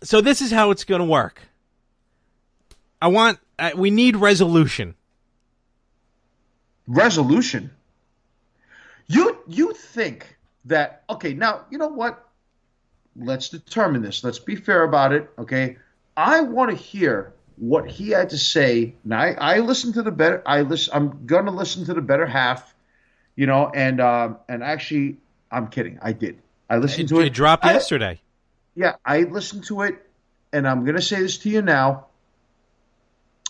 so this is how it's going to work. We need resolution. Resolution. You think that okay? Now you know what? Let's determine this. Let's be fair about it. Okay, I want to hear what he had to say. Now I listened to the better. I'm gonna listen to the Better Half, and actually, I'm kidding. I did. I listened to it. It dropped yesterday. Yeah, I listened to it, and I'm gonna say this to you now.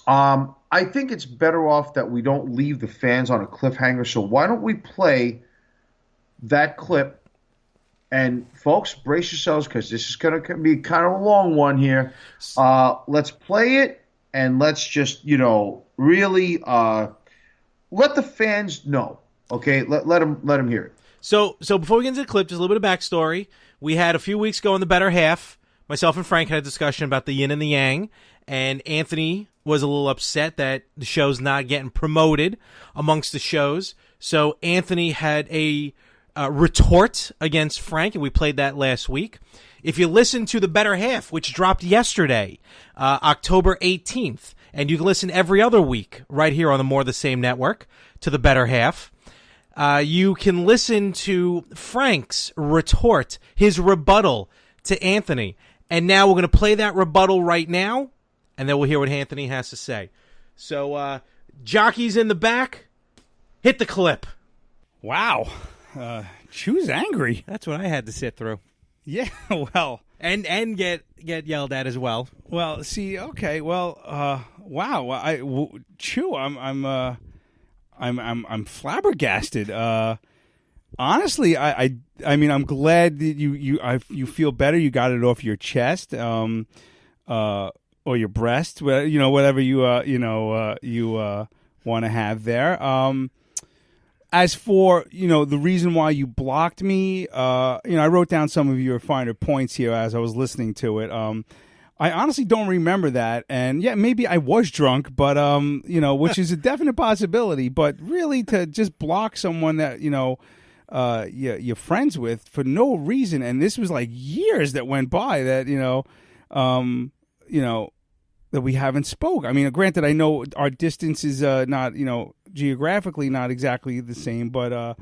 I think it's better off that we don't leave the fans on a cliffhanger. So why don't we play that clip? And folks, brace yourselves because this is going to be kind of a long one here. Let's play it and let's just, really let the fans know. Okay, let them hear it. So before we get into the clip, just a little bit of backstory. We had a few weeks ago in the Better Half, myself and Frank had a discussion about the Yin and the Yang, and Anthony was a little upset that the show's not getting promoted amongst the shows. So Anthony had a retort against Frank, and we played that last week. If you listen to the Better Half, which dropped yesterday, October 18th, and you can listen every other week right here on the More the Same network to the Better Half, You can listen to Frank's retort, his rebuttal to Anthony. And now we're going to play that rebuttal right now, and then we'll hear what Anthony has to say. So, jockeys in the back, hit the clip. Wow. Chew's angry. That's what I had to sit through. Yeah, well. And get yelled at as well. Well, see, okay, well, wow. Chew, I'm flabbergasted. Honestly, I mean, I'm glad that you feel better. You got it off your chest, or your breast, whatever you want to have there. As for the reason why you blocked me, I wrote down some of your finer points here as I was listening to it. I honestly don't remember that, and yeah, maybe I was drunk, but which is a definite possibility. But really, to just block someone that you're friends with for no reason, and this was like years that went by that that we haven't spoke. I mean, granted, I know our distance is not geographically not exactly the same, but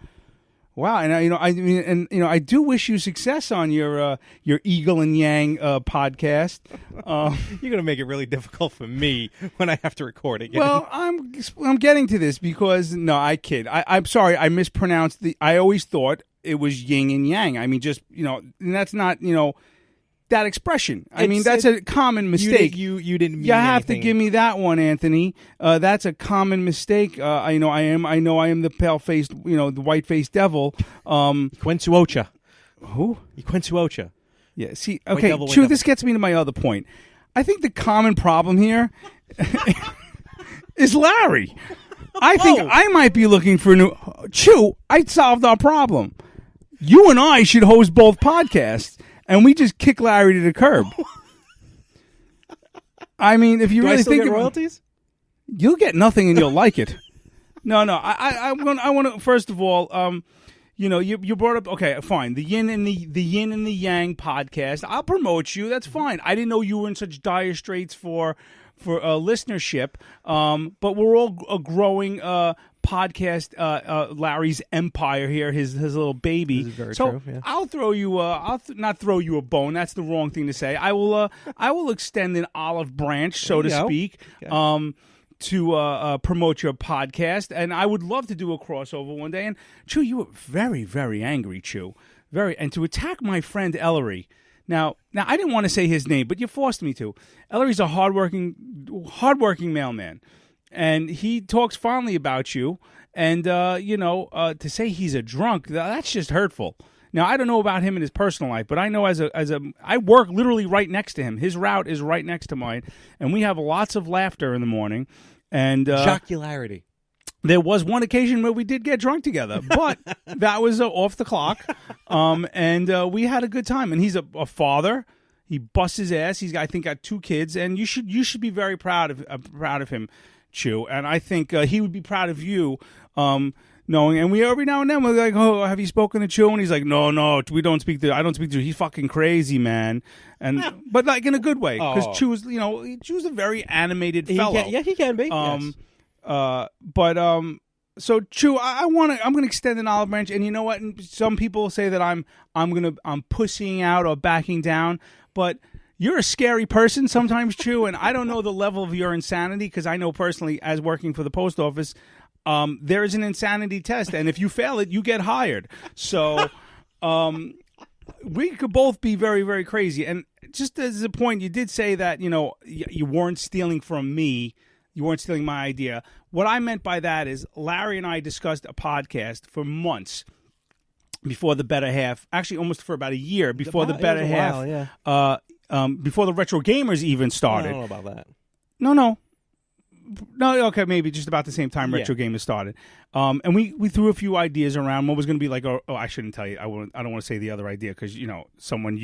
wow, and I do wish you success on your Eagle and Yang podcast. You're gonna make it really difficult for me when I have to record again. Well, I'm getting to this because I kid. I'm sorry, I mispronounced I always thought it was Yin and Yang. I mean, just and that's not that expression. I mean, that's a common mistake. You didn't mean you have anything. to give me that one, Anthony. That's a common mistake. I am the pale-faced, the white-faced devil. Quentuocha. Who? Quentuocha. Yeah, see, okay, Chew, this gets me to my other point. I think the common problem here is Larry. I think I might be looking for a new... Chew, I solved our problem. You and I should host both podcasts. And we just kick Larry to the curb. I mean, if you really think get royalties, you'll get nothing and you'll like it. No. I want to first of all, you brought up. Okay, fine. The Yin and the Yang podcast. I'll promote you. That's fine. I didn't know you were in such dire straits for listenership. But we're all a growing podcast, Larry's empire here, his little baby. This is very true. Yeah. I'll throw you. Not throw you a bone. That's the wrong thing to say. I will extend an olive branch, so to speak, to promote your podcast, and I would love to do a crossover one day. And Chew, you were very, very angry, Chew, and to attack my friend Ellery. Now, I didn't want to say his name, but you forced me to. Ellery's a hardworking mailman. And he talks fondly about you, and to say he's a drunk, that's just hurtful. Now, I don't know about him in his personal life, but I know I work literally right next to him. His route is right next to mine, and we have lots of laughter in the morning. And jocularity. There was one occasion where we did get drunk together, but that was off the clock, and we had a good time. And he's a father. He busts his ass. He's I think got 2 kids, and you should be very proud of him. Chew, and I think he would be proud of you, knowing. And we every now and then we're like, "Oh, have you spoken to Chew?" And he's like, "No, we don't speak to. I don't speak to. He's fucking crazy, man." And but like in a good way, because Chew's, Chew's a very animated fellow. He can be. Yes. So Chew, I'm gonna extend an olive branch, and you know what? Some people say that I'm pussying out or backing down, but you're a scary person sometimes, Chew, and I don't know the level of your insanity because I know personally, as working for the post office, there is an insanity test, and if you fail it, you get hired. So we could both be very, very crazy. And just as a point, you did say that, you weren't stealing from me. You weren't stealing my idea. What I meant by that is Larry and I discussed a podcast for months before the Better Half, actually almost for about a year before the Better Half. Before the Retro Gamers even started. I don't know about that. No, okay, maybe just about the same time Retro Gamers started. And we threw a few ideas around. What was going to be like, I shouldn't tell you. I don't want to say the other idea because, someone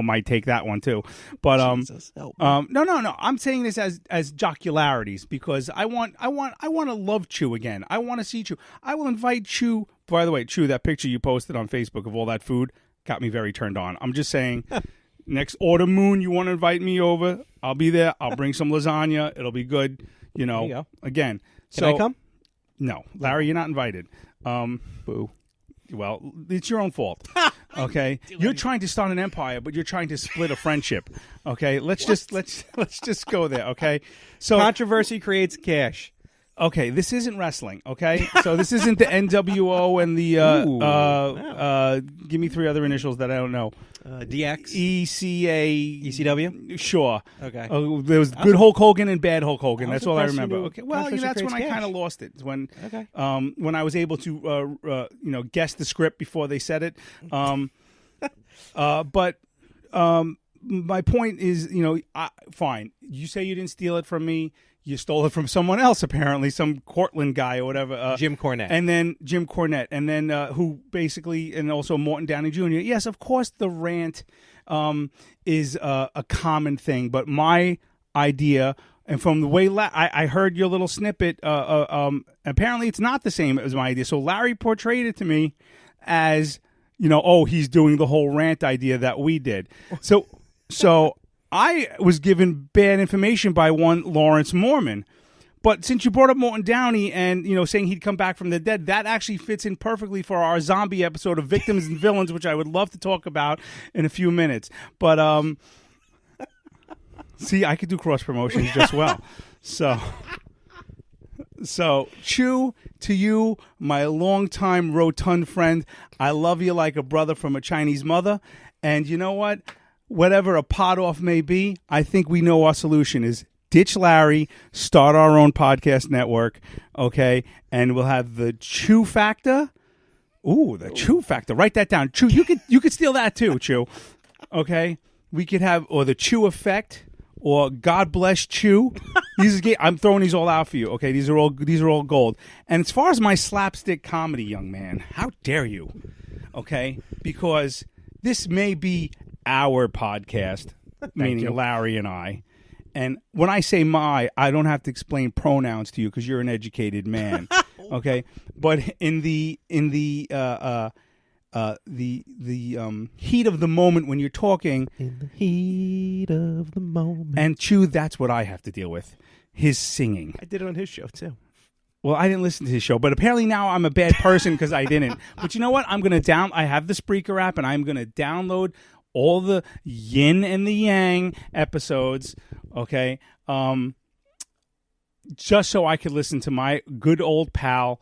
might take that one too. But Jesus, help me. No. I'm saying this as jocularities because I want to love Chew again. I want to see Chew. I will invite Chew. By the way, Chew, that picture you posted on Facebook of all that food got me very turned on. I'm just saying... Next autumn moon, you want to invite me over? I'll be there. I'll bring some lasagna. It'll be good. There you go. Again. Can I come? No, Larry, you're not invited. Boo. Well, it's your own fault. Okay, you're trying to start an empire, but you're trying to split a friendship. Okay, let's just go there. Okay, so Controversy creates cash. okay, this isn't wrestling. Okay, so this isn't the NWO and the give me 3 other initials that I don't know. DX, ECA, ECW. Sure. Okay. There was good Hulk Hogan and bad Hulk Hogan. That's all I impressed remember. you Okay. Well, Controversy that's when I creates kind of cash. lost it. It's when Okay. when I was able to guess the script before they said it. But my point is, fine. You say you didn't steal it from me. You stole it from someone else, apparently, some Cortland guy or whatever. Jim Cornette. And then Jim Cornette. And then who basically, and also Morton Downey Jr. Yes, of course, the rant is a common thing. But my idea, and from the way I heard your little snippet, apparently it's not the same as my idea. So Larry portrayed it to me as, he's doing the whole rant idea that we did. So I was given bad information by one Lawrence Morman. But since you brought up Morton Downey and, saying he'd come back from the dead, that actually fits in perfectly for our zombie episode of Victims and Villains, which I would love to talk about in a few minutes. But, see, I could do cross promotions just well. So, Chew, to you, my longtime rotund friend, I love you like a brother from a Chinese mother. And you know what? Whatever a pot off may be, I think we know our solution is ditch Larry, start our own podcast network, okay? And we'll have the Chew Factor. Ooh, the Chew Factor. Write that down. Chew, you could steal that too, Chew. Okay? We could have, or the Chew Effect, or God Bless Chew. I'm throwing these all out for you, okay? These are all gold. And as far as my slapstick comedy, young man, how dare you? Okay? Because this may be our podcast, meaning Larry and I. And when I say my, I don't have to explain pronouns to you because you're an educated man, okay? But in the heat of the moment when you're talking, in the heat of the moment, and Chew, that's what I have to deal with. His singing. I did it on his show too. Well, I didn't listen to his show, but apparently now I'm a bad person because I didn't. But you know what? I have the Spreaker app, and I'm going to download all the Yin and the Yang episodes, okay, just so I could listen to my good old pal,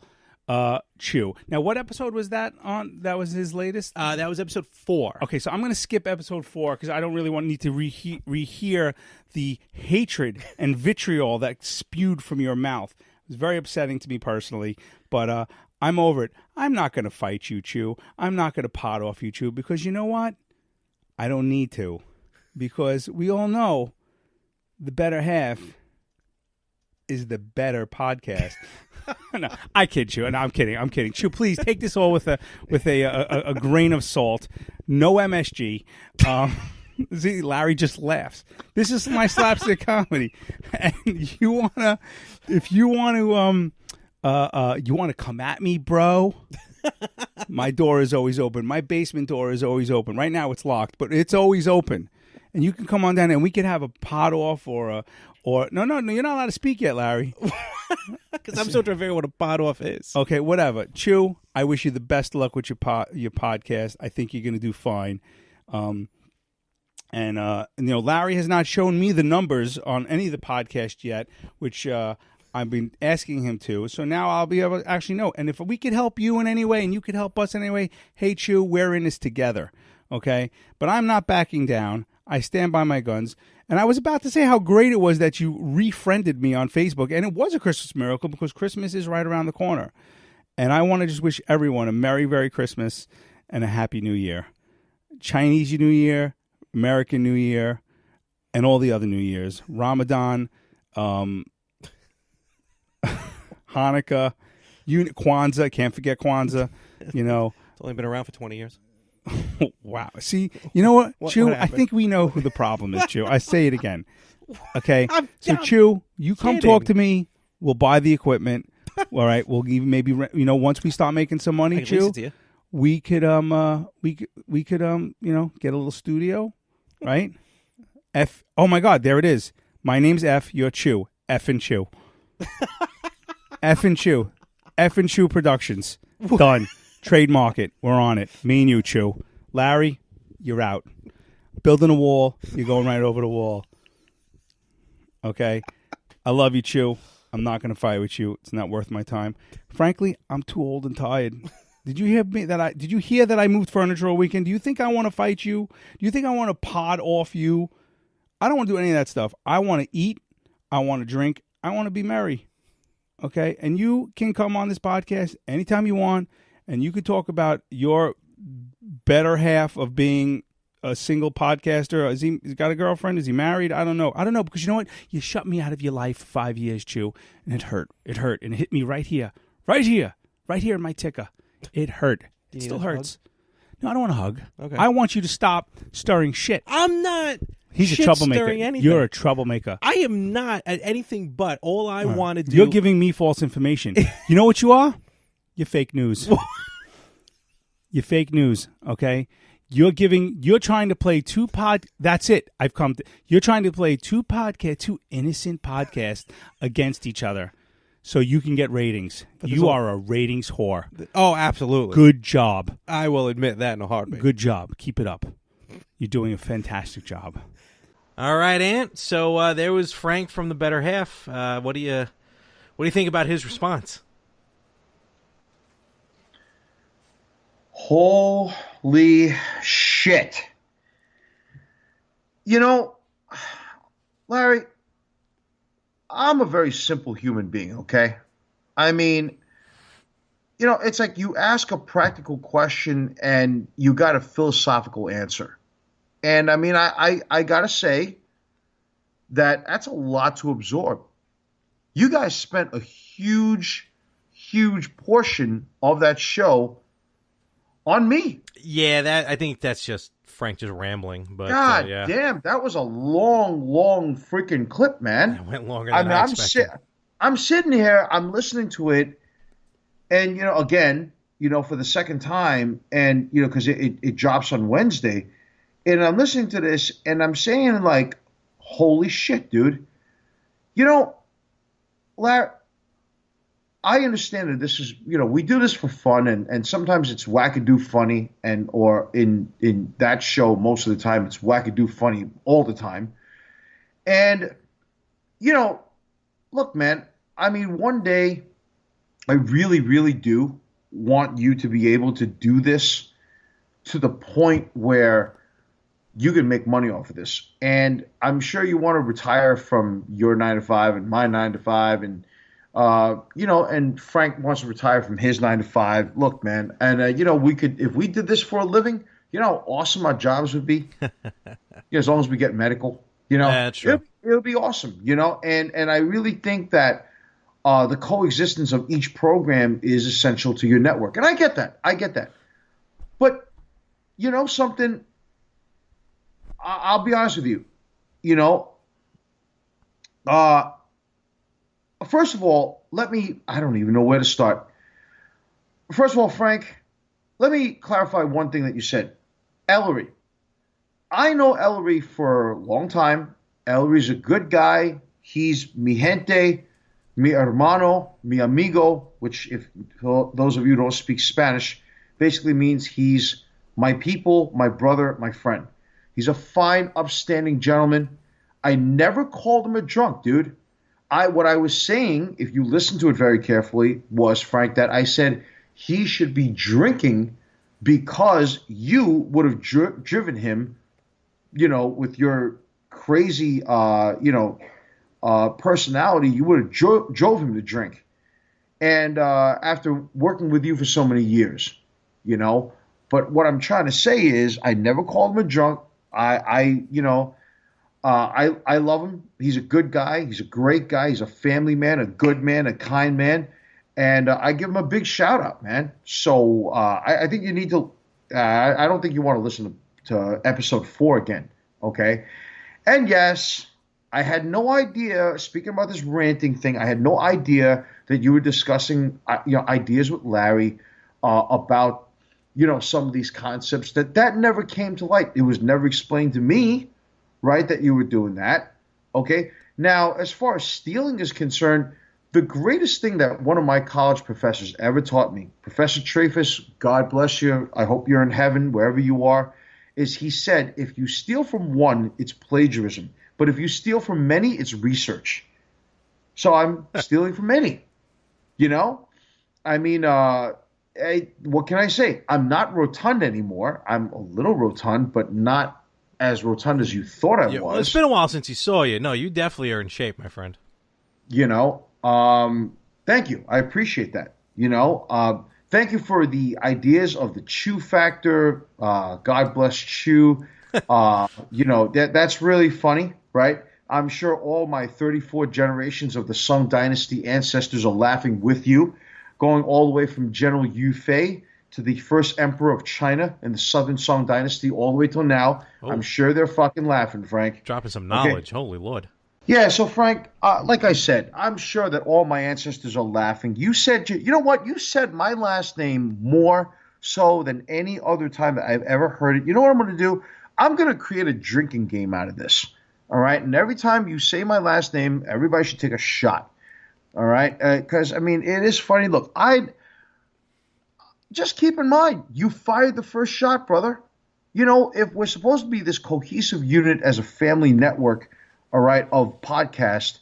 Chew. Now, what episode was that on? That was his latest? That was episode 4. Okay, so I'm going to skip episode 4 because I don't really need to rehear the hatred and vitriol that spewed from your mouth. It was very upsetting to me personally, but I'm over it. I'm not going to fight you, Chew. I'm not going to pot off you, Chew, because you know what? I don't need to, because we all know the better half is the better podcast. No, I kid you. No, I'm kidding. Chew, please take this all with a grain of salt. No MSG. See, Larry just laughs. This is my slapstick comedy, and if you want to come at me, bro. My door is always open. My basement door is always open. Right now it's locked, but it's always open. And you can come on down and we could have a pot off or no, you're not allowed to speak yet, Larry. Because I'm still trying to figure out what a pot off is. Okay, whatever. Chew, I wish you the best luck with your podcast. I think you're going to do fine. Larry has not shown me the numbers on any of the podcasts yet, which I've been asking him to. So now I'll be able to actually know. And if we could help you in any way and you could help us in any way, hey, Chew, we're in this together. Okay? But I'm not backing down. I stand by my guns. And I was about to say how great it was that you refriended me on Facebook. And it was a Christmas miracle because Christmas is right around the corner. And I want to just wish everyone a Merry, Merry Christmas and a Happy New Year. Chinese New Year, American New Year, and all the other New Years. Ramadan, Hanukkah, Kwanzaa, can't forget Kwanzaa, It's only been around for 20 years. Wow. See, you know what, Chew? what I happened? think we know who the problem is, Chew. I say it again. Okay? I'm Chew, you come kidding. talk to me. We'll buy the equipment. All right? We'll even maybe, once we start making some money, I can Chew, lease it to you. we could, get a little studio, right? Oh my God, there it is. My name's F, you're Chew. F and Chew. F and Chew. F and Chew Productions. Done. Trademark it. We're on it. Me and you, Chew. Larry, you're out. Building a wall. You're going right over the wall. Okay? I love you, Chew. I'm not going to fight with you. It's not worth my time. Frankly, I'm too old and tired. Did you hear Did you hear that I moved furniture all weekend? Do you think I want to fight you? Do you think I want to pod off you? I don't want to do any of that stuff. I want to eat. I want to drink. I want to be merry. Okay? And you can come on this podcast anytime you want, and you could talk about your better half of being a single podcaster. Has he got a girlfriend? Is he married? I don't know. Because you know what? You shut me out of your life for 5 years, Chew, and it hurt. It hurt, and it hit me right here in my ticker. It hurt. It still hurts. No, I don't want to hug. Okay. I want you to stop stirring shit. I'm not. He's a troublemaker. You're a troublemaker. I am not at anything but. All I want to do. You're giving me false information. You know what you are? You're fake news. You're fake news. Okay. You're trying to play that's it. You're trying to play two innocent podcasts against each other so you can get ratings. You are a ratings whore. Oh, absolutely. Good job. I will admit that in a heartbeat. Good job. Keep it up. You're doing a fantastic job. All right, Ant. So there was Frank from The Better Half. What do you think about his response? Holy shit. You know, Larry, I'm a very simple human being, okay? I mean, you know, it's like you ask a practical question and you got a philosophical answer. And I mean, I got to say that that's a lot to absorb. You guys spent a huge portion of that show on me. Yeah, I think that's just Frank just rambling. But God yeah. Damn, that was a long freaking clip, man. It went longer than I expected. I'm sitting here, I'm listening to it, and you know, again, you know, for the second time, and you know, because it drops on Wednesday, and I'm listening to this, and I'm saying like, holy shit, dude. You know, Larry, I understand that this is, you know, we do this for fun, and sometimes it's wackadoo funny, or in that show, most of the time, it's wackadoo funny all the time. And, you know, look, man, I mean, one day, I really do want you to be able to do this to the point where you can make money off of this. And I'm sure you want to retire from your 9 to 5 and my 9 to 5, and you know, and Frank wants to retire from his 9 to 5. Look, man, and you know, we could, if we did this for a living, you know how awesome our jobs would be. You know, as long as we get medical, you know, that's true. It'll be awesome, you know. And I really think that the coexistence of each program is essential to your network, and I get that. But you know something, I'll be honest with you, you know. First of all, I don't even know where to start. First of all, Frank, let me clarify one thing that you said. Ellery. I know Ellery for a long time. Ellery's a good guy. He's mi gente, mi hermano, mi amigo, which if those of you who don't speak Spanish, basically means he's my people, my brother, my friend. He's a fine, upstanding gentleman. I never called him a drunk, dude. What I was saying, if you listen to it very carefully, was, Frank, that I said he should be drinking because you would have driven him, you know, with your crazy, personality, you would have drove him to drink. And after working with you for so many years, you know. But what I'm trying to say is I never called him a drunk. I love him. He's a good guy. He's a great guy. He's a family man, a good man, a kind man. And I give him a big shout out, man. So I think you need to I don't think you want to listen to episode 4 again, okay? And yes, I had no idea, speaking about this ranting thing, I had no idea that you were discussing ideas with Larry about, you know, some of these concepts. That never came to light. It was never explained to me, right, that you were doing that, okay? Now, as far as stealing is concerned, the greatest thing that one of my college professors ever taught me, Professor Trefus, God bless you, I hope you're in heaven, wherever you are, is he said, if you steal from one, it's plagiarism. But if you steal from many, it's research. So I'm stealing from many, you know? I mean, what can I say? I'm not rotund anymore. I'm a little rotund, but not as rotund as you thought I was. Well, it's been a while since he saw you. No, you definitely are in shape, my friend. You know, thank you. I appreciate that. You know, thank you for the ideas of the Chew Factor. God bless Chew. You know, that's really funny, right? I'm sure all my 34 generations of the Sung Dynasty ancestors are laughing with you, going all the way from General Yu Fei to the first emperor of China in the Southern Song Dynasty all the way till now. Oh. I'm sure they're fucking laughing, Frank. Dropping some knowledge. Okay. Holy Lord. Yeah, so Frank, like I said, I'm sure that all my ancestors are laughing. You said, you know what? You said my last name more so than any other time that I've ever heard it. You know what I'm going to do? I'm going to create a drinking game out of this. All right? And every time you say my last name, everybody should take a shot. All right? Because, I mean, it is funny. Look, just keep in mind, you fired the first shot, brother. You know, if we're supposed to be this cohesive unit as a family network, all right, of podcast,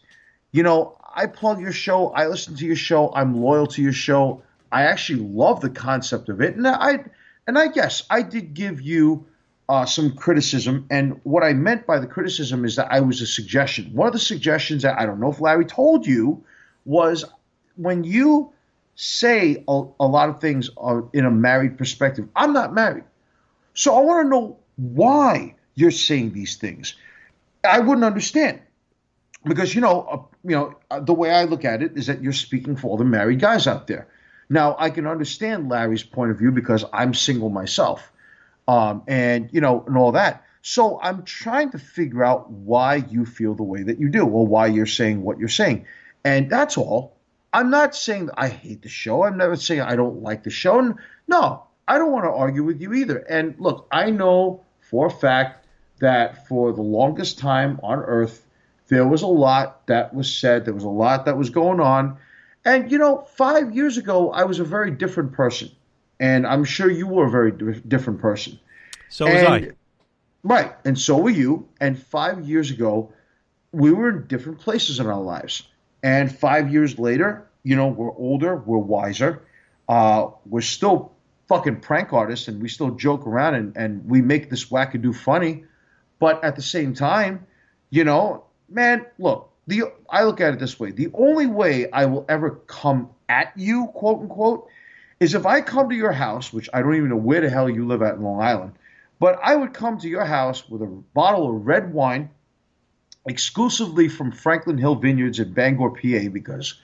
you know, I plug your show. I listen to your show. I'm loyal to your show. I actually love the concept of it. And I guess I did give you some criticism. And what I meant by the criticism is that I was a suggestion. One of the suggestions that I don't know if Larry told you was when you say a lot of things in a married perspective. I'm not married. So I want to know why you're saying these things. I wouldn't understand because, you know, the way I look at it is that you're speaking for all the married guys out there. Now, I can understand Larry's point of view because I'm single myself and, you know, and all that. So I'm trying to figure out why you feel the way that you do or why you're saying what you're saying. And that's all. I'm not saying that I hate the show. I'm never saying I don't like the show. And no, I don't want to argue with you either. And look, I know for a fact that for the longest time on Earth, there was a lot that was said. There was a lot that was going on. And, you know, 5 years ago, I was a very different person. And I'm sure you were a very different person. So was I. Right. And so were you. And 5 years ago, we were in different places in our lives. And 5 years later, you know, we're older, we're wiser. We're still fucking prank artists and we still joke around and we make this wackadoo funny. But at the same time, you know, man, look, I look at it this way. The only way I will ever come at you, quote unquote, is if I come to your house, which I don't even know where the hell you live at in Long Island, but I would come to your house with a bottle of red wine exclusively from Franklin Hill Vineyards in Bangor, PA, because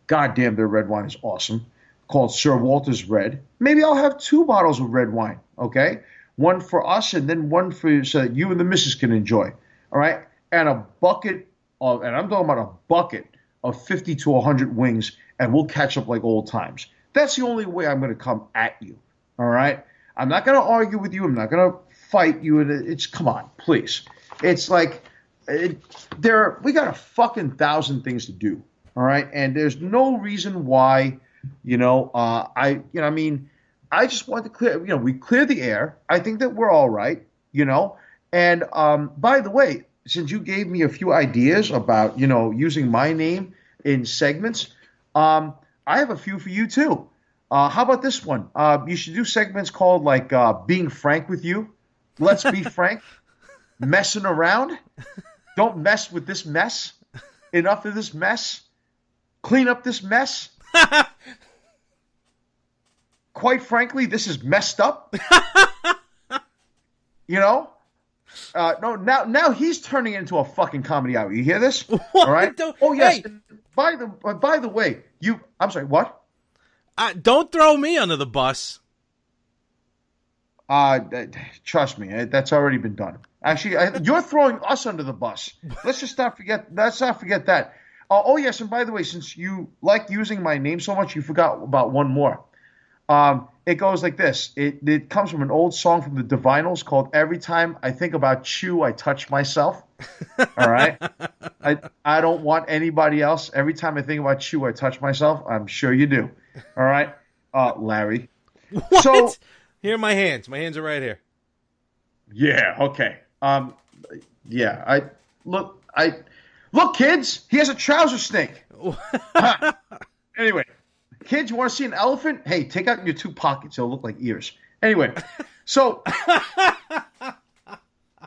goddamn, their red wine is awesome, called Sir Walter's Red. Maybe I'll have 2 bottles of red wine, okay? One for us and then one for so that you and the missus can enjoy. All right? And a bucket of, and I'm talking about a bucket of 50 to 100 wings, and we'll catch up like old times. That's the only way I'm going to come at you. All right? I'm not going to argue with you. I'm not going to fight you. It's, come on, please. It's like, we got a fucking 1,000 things to do. All right? And there's no reason why, you know, I just want to clear, you know, we clear the air. I think that we're all right, you know. And by the way, since you gave me a few ideas about, you know, using my name in segments, I have a few for you too. How about this one? You should do segments called like Being Frank with You. Let's be frank. Messing around. Don't mess with this mess. Enough of this mess. Clean up this mess. Quite frankly, this is messed up. You know? No, now he's turning into a fucking comedy hour. You hear this? All right. Oh yes. Hey. By the way, I'm sorry. What? Don't throw me under the bus. Trust me, that's already been done. Actually, you're throwing us under the bus. Let's not forget that. Oh yes, and by the way, since you like using my name so much, you forgot about one more. It goes like this. It comes from an old song from the Divinals called "Every Time I Think About Chew, I Touch Myself." All right. I don't want anybody else. Every time I think about Chew, I touch myself. I'm sure you do. All right, Larry. What? So Here are my hands. My hands are right here. yeah, okay. Yeah. Look, kids. He has a trouser snake. Anyway, kids, you want to see an elephant? Hey, take out your two pockets. It'll look like ears. Anyway, so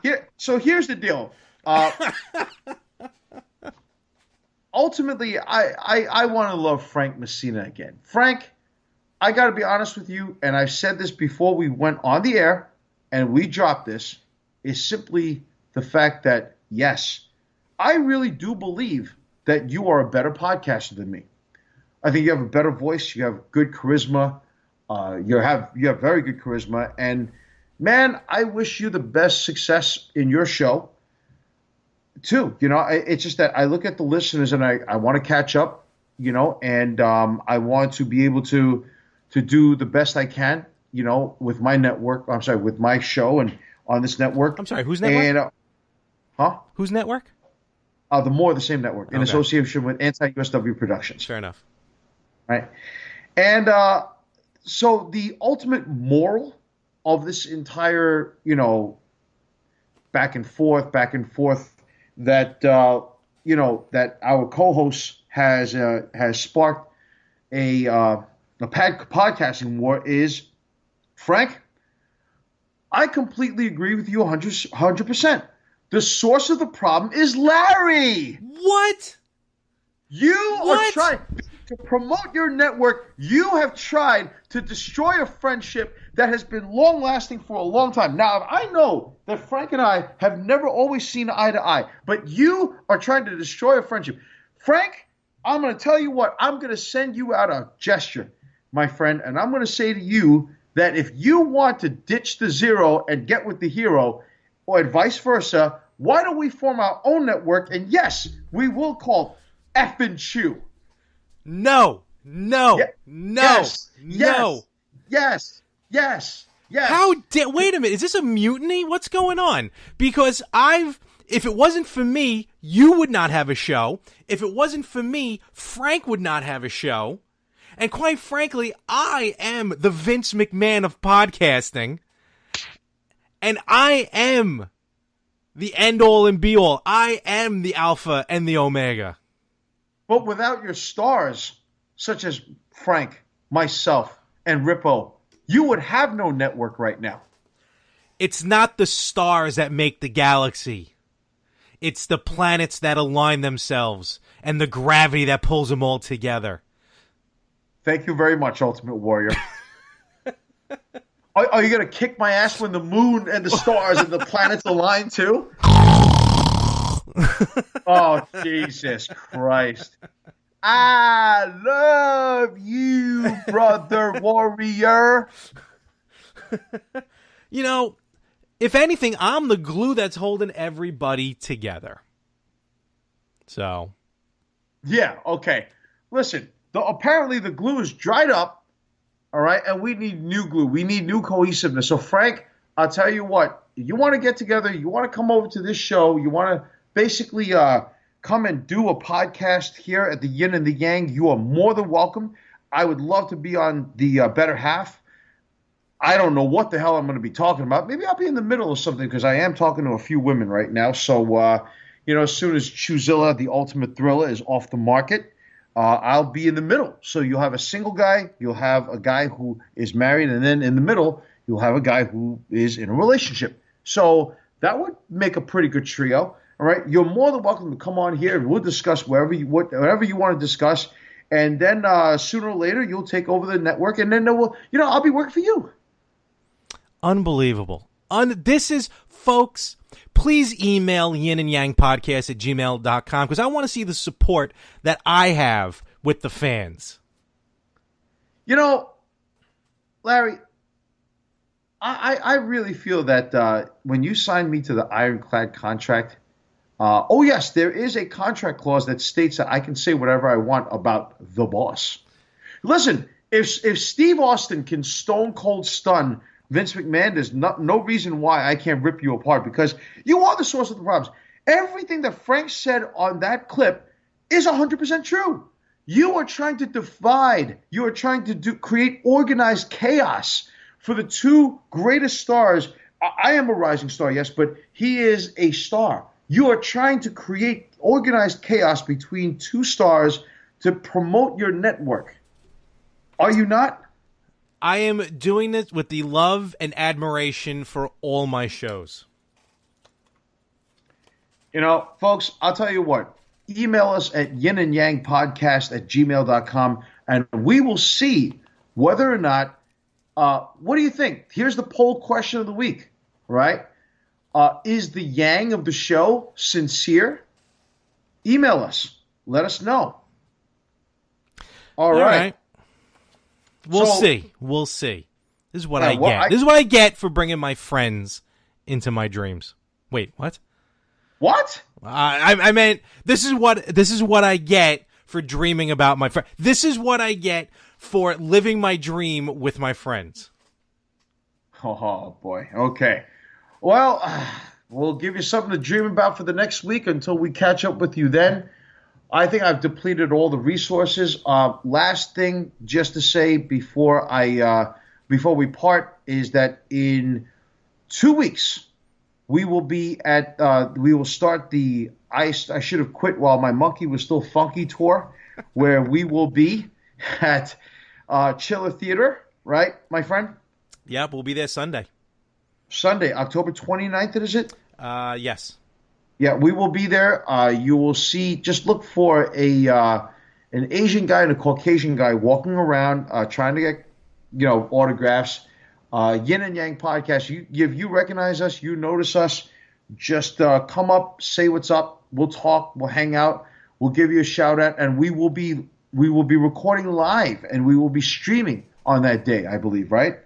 here's the deal. Ultimately, I want to love Frank Messina again. Frank, I got to be honest with you, and I've said this before we went on the air and we dropped this, is simply the fact that, yes, I really do believe that you are a better podcaster than me. I think you have a better voice. You have good charisma. You have very good charisma. And, man, I wish you the best success in your show, too. It's just that I look at the listeners and I want to catch up, and I want to be able to do the best I can, with my network. I'm sorry, with my show and on this network. I'm sorry, whose network? And, Whose network? the More of the Same Network in association with Anti-USW Productions. Fair enough. Right. And so the ultimate moral of this entire, back and forth that, that our co-host has sparked a podcasting war is, Frank, I completely agree with you 100%. The source of the problem is Larry. What? You are trying to promote your network. You have tried to destroy a friendship that has been long-lasting for a long time. Now, I know that Frank and I have never always seen eye to eye, but you are trying to destroy a friendship. Frank, I'm going to tell you what. I'm going to send you out a gesture, my friend, and I'm going to say to you that if you want to ditch the zero and get with the hero, or vice versa, why don't we form our own network? And yes, we will call Effin' Chew. No. Yes. Wait a minute, is this a mutiny? What's going on? Because if it wasn't for me, you would not have a show. If it wasn't for me, Frank would not have a show. And quite frankly, I am the Vince McMahon of podcasting. And I am the end all and be all. I am the alpha and the omega. But without your stars, such as Frank, myself, and Rippo, you would have no network right now. It's not the stars that make the galaxy. It's the planets that align themselves and the gravity that pulls them all together. Thank you very much, Ultimate Warrior. Are you going to kick my ass when the moon and the stars and the planets align too? Oh, Jesus Christ. I love you, brother warrior. If anything, I'm the glue that's holding everybody together. So. Yeah, okay. Listen, apparently the glue is dried up, all right, and we need new glue. We need new cohesiveness. So, Frank, I'll tell you what. You want to get together. You want to come over to this show. You want to basically come and do a podcast here at the Yin and the Yang. You are more than welcome. I would love to be on the better half. I don't know what the hell I'm going to be talking about. Maybe I'll be in the middle of something because I am talking to a few women right now. So, as soon as Chewzilla, the ultimate thriller, is off the market, I'll be in the middle. So you'll have a single guy, you'll have a guy who is married, and then in the middle, you'll have a guy who is in a relationship. So that would make a pretty good trio. All right, you're more than welcome to come on here, and we'll discuss whatever you want to discuss. And then sooner or later, you'll take over the network, and then I'll be working for you. Unbelievable. This is, folks, please email yin and yang podcast at gmail.com because I want to see the support that I have with the fans. Larry, I really feel that when you signed me to the ironclad contract, yes, there is a contract clause that states that I can say whatever I want about the boss. Listen, if Steve Austin can stone cold stun Vince McMahon, there's no reason why I can't rip you apart, because you are the source of the problems. Everything that Frank said on that clip is 100% true. You are trying to divide. You are trying to create organized chaos for the two greatest stars. I am a rising star, yes, but he is a star. You are trying to create organized chaos between two stars to promote your network. Are you not? I am doing this with the love and admiration for all my shows. You know, folks, I'll tell you what. Email us at yinandyangpodcast@gmail.com, and we will see whether or not, what do you think? Here's the poll question of the week, right? Is the yang of the show sincere? Email us. Let us know. All right. We'll see. This is what I get. This is what I get for bringing my friends into my dreams. Wait, what? What? I meant this is what I get for dreaming about my friend. This is what I get for living my dream with my friends. Oh boy. Okay. Well, we'll give you something to dream about for the next week until we catch up with you then. I think I've depleted all the resources. Last thing just to say before we part is that in 2 weeks we will start the I Should Have Quit While My Monkey Was Still Funky tour, where we will be at Chiller Theater, right, my friend? Yeah, we'll be there Sunday. Sunday, October 29th, is it? Yes. Yeah, we will be there. You will see, just look for an Asian guy and a Caucasian guy walking around trying to get, autographs. Yin and Yang podcast. If you recognize us, you notice us, just come up, say what's up. We'll talk. We'll hang out. We'll give you a shout out, and we will be recording live, and we will be streaming on that day, I believe, right?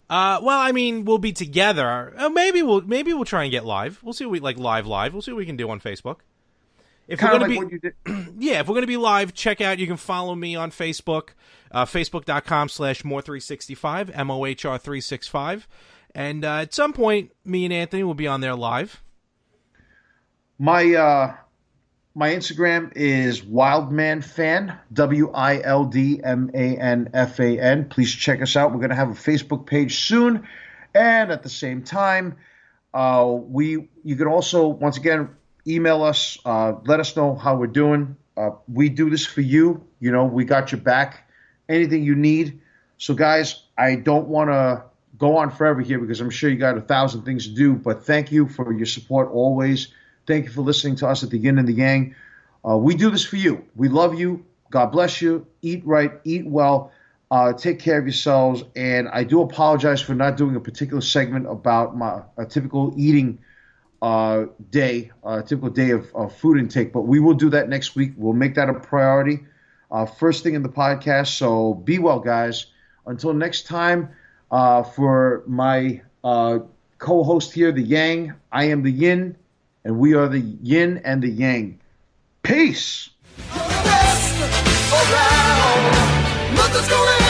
Well, I mean, we'll be together. Maybe we'll try and get live. We'll see what we like live. We'll see what we can do on Facebook. If kind we're of gonna like be, what you did. Yeah, if we're gonna be live, check out. You can follow me on Facebook, facebook.com/more365 MOHR365, and at some point, me and Anthony will be on there live. My Instagram is wildmanfan, WILDMANFAN. Please check us out. We're going to have a Facebook page soon. And at the same time, you can also, once again, email us. Let us know how we're doing. We do this for you. We got your back. Anything you need. So, guys, I don't want to go on forever here because I'm sure you got 1,000 things to do. But thank you for your support always. Thank you for listening to us at the Yin and the Yang. We do this for you. We love you. God bless you. Eat right. Eat well. Take care of yourselves. And I do apologize for not doing a particular segment about a typical eating day, a typical day of food intake. But we will do that next week. We'll make that a priority. First thing in the podcast. So be well, guys. Until next time, for my co-host here, the Yang, I am the Yin. And we are the Yin and the Yang. Peace. Nothing's going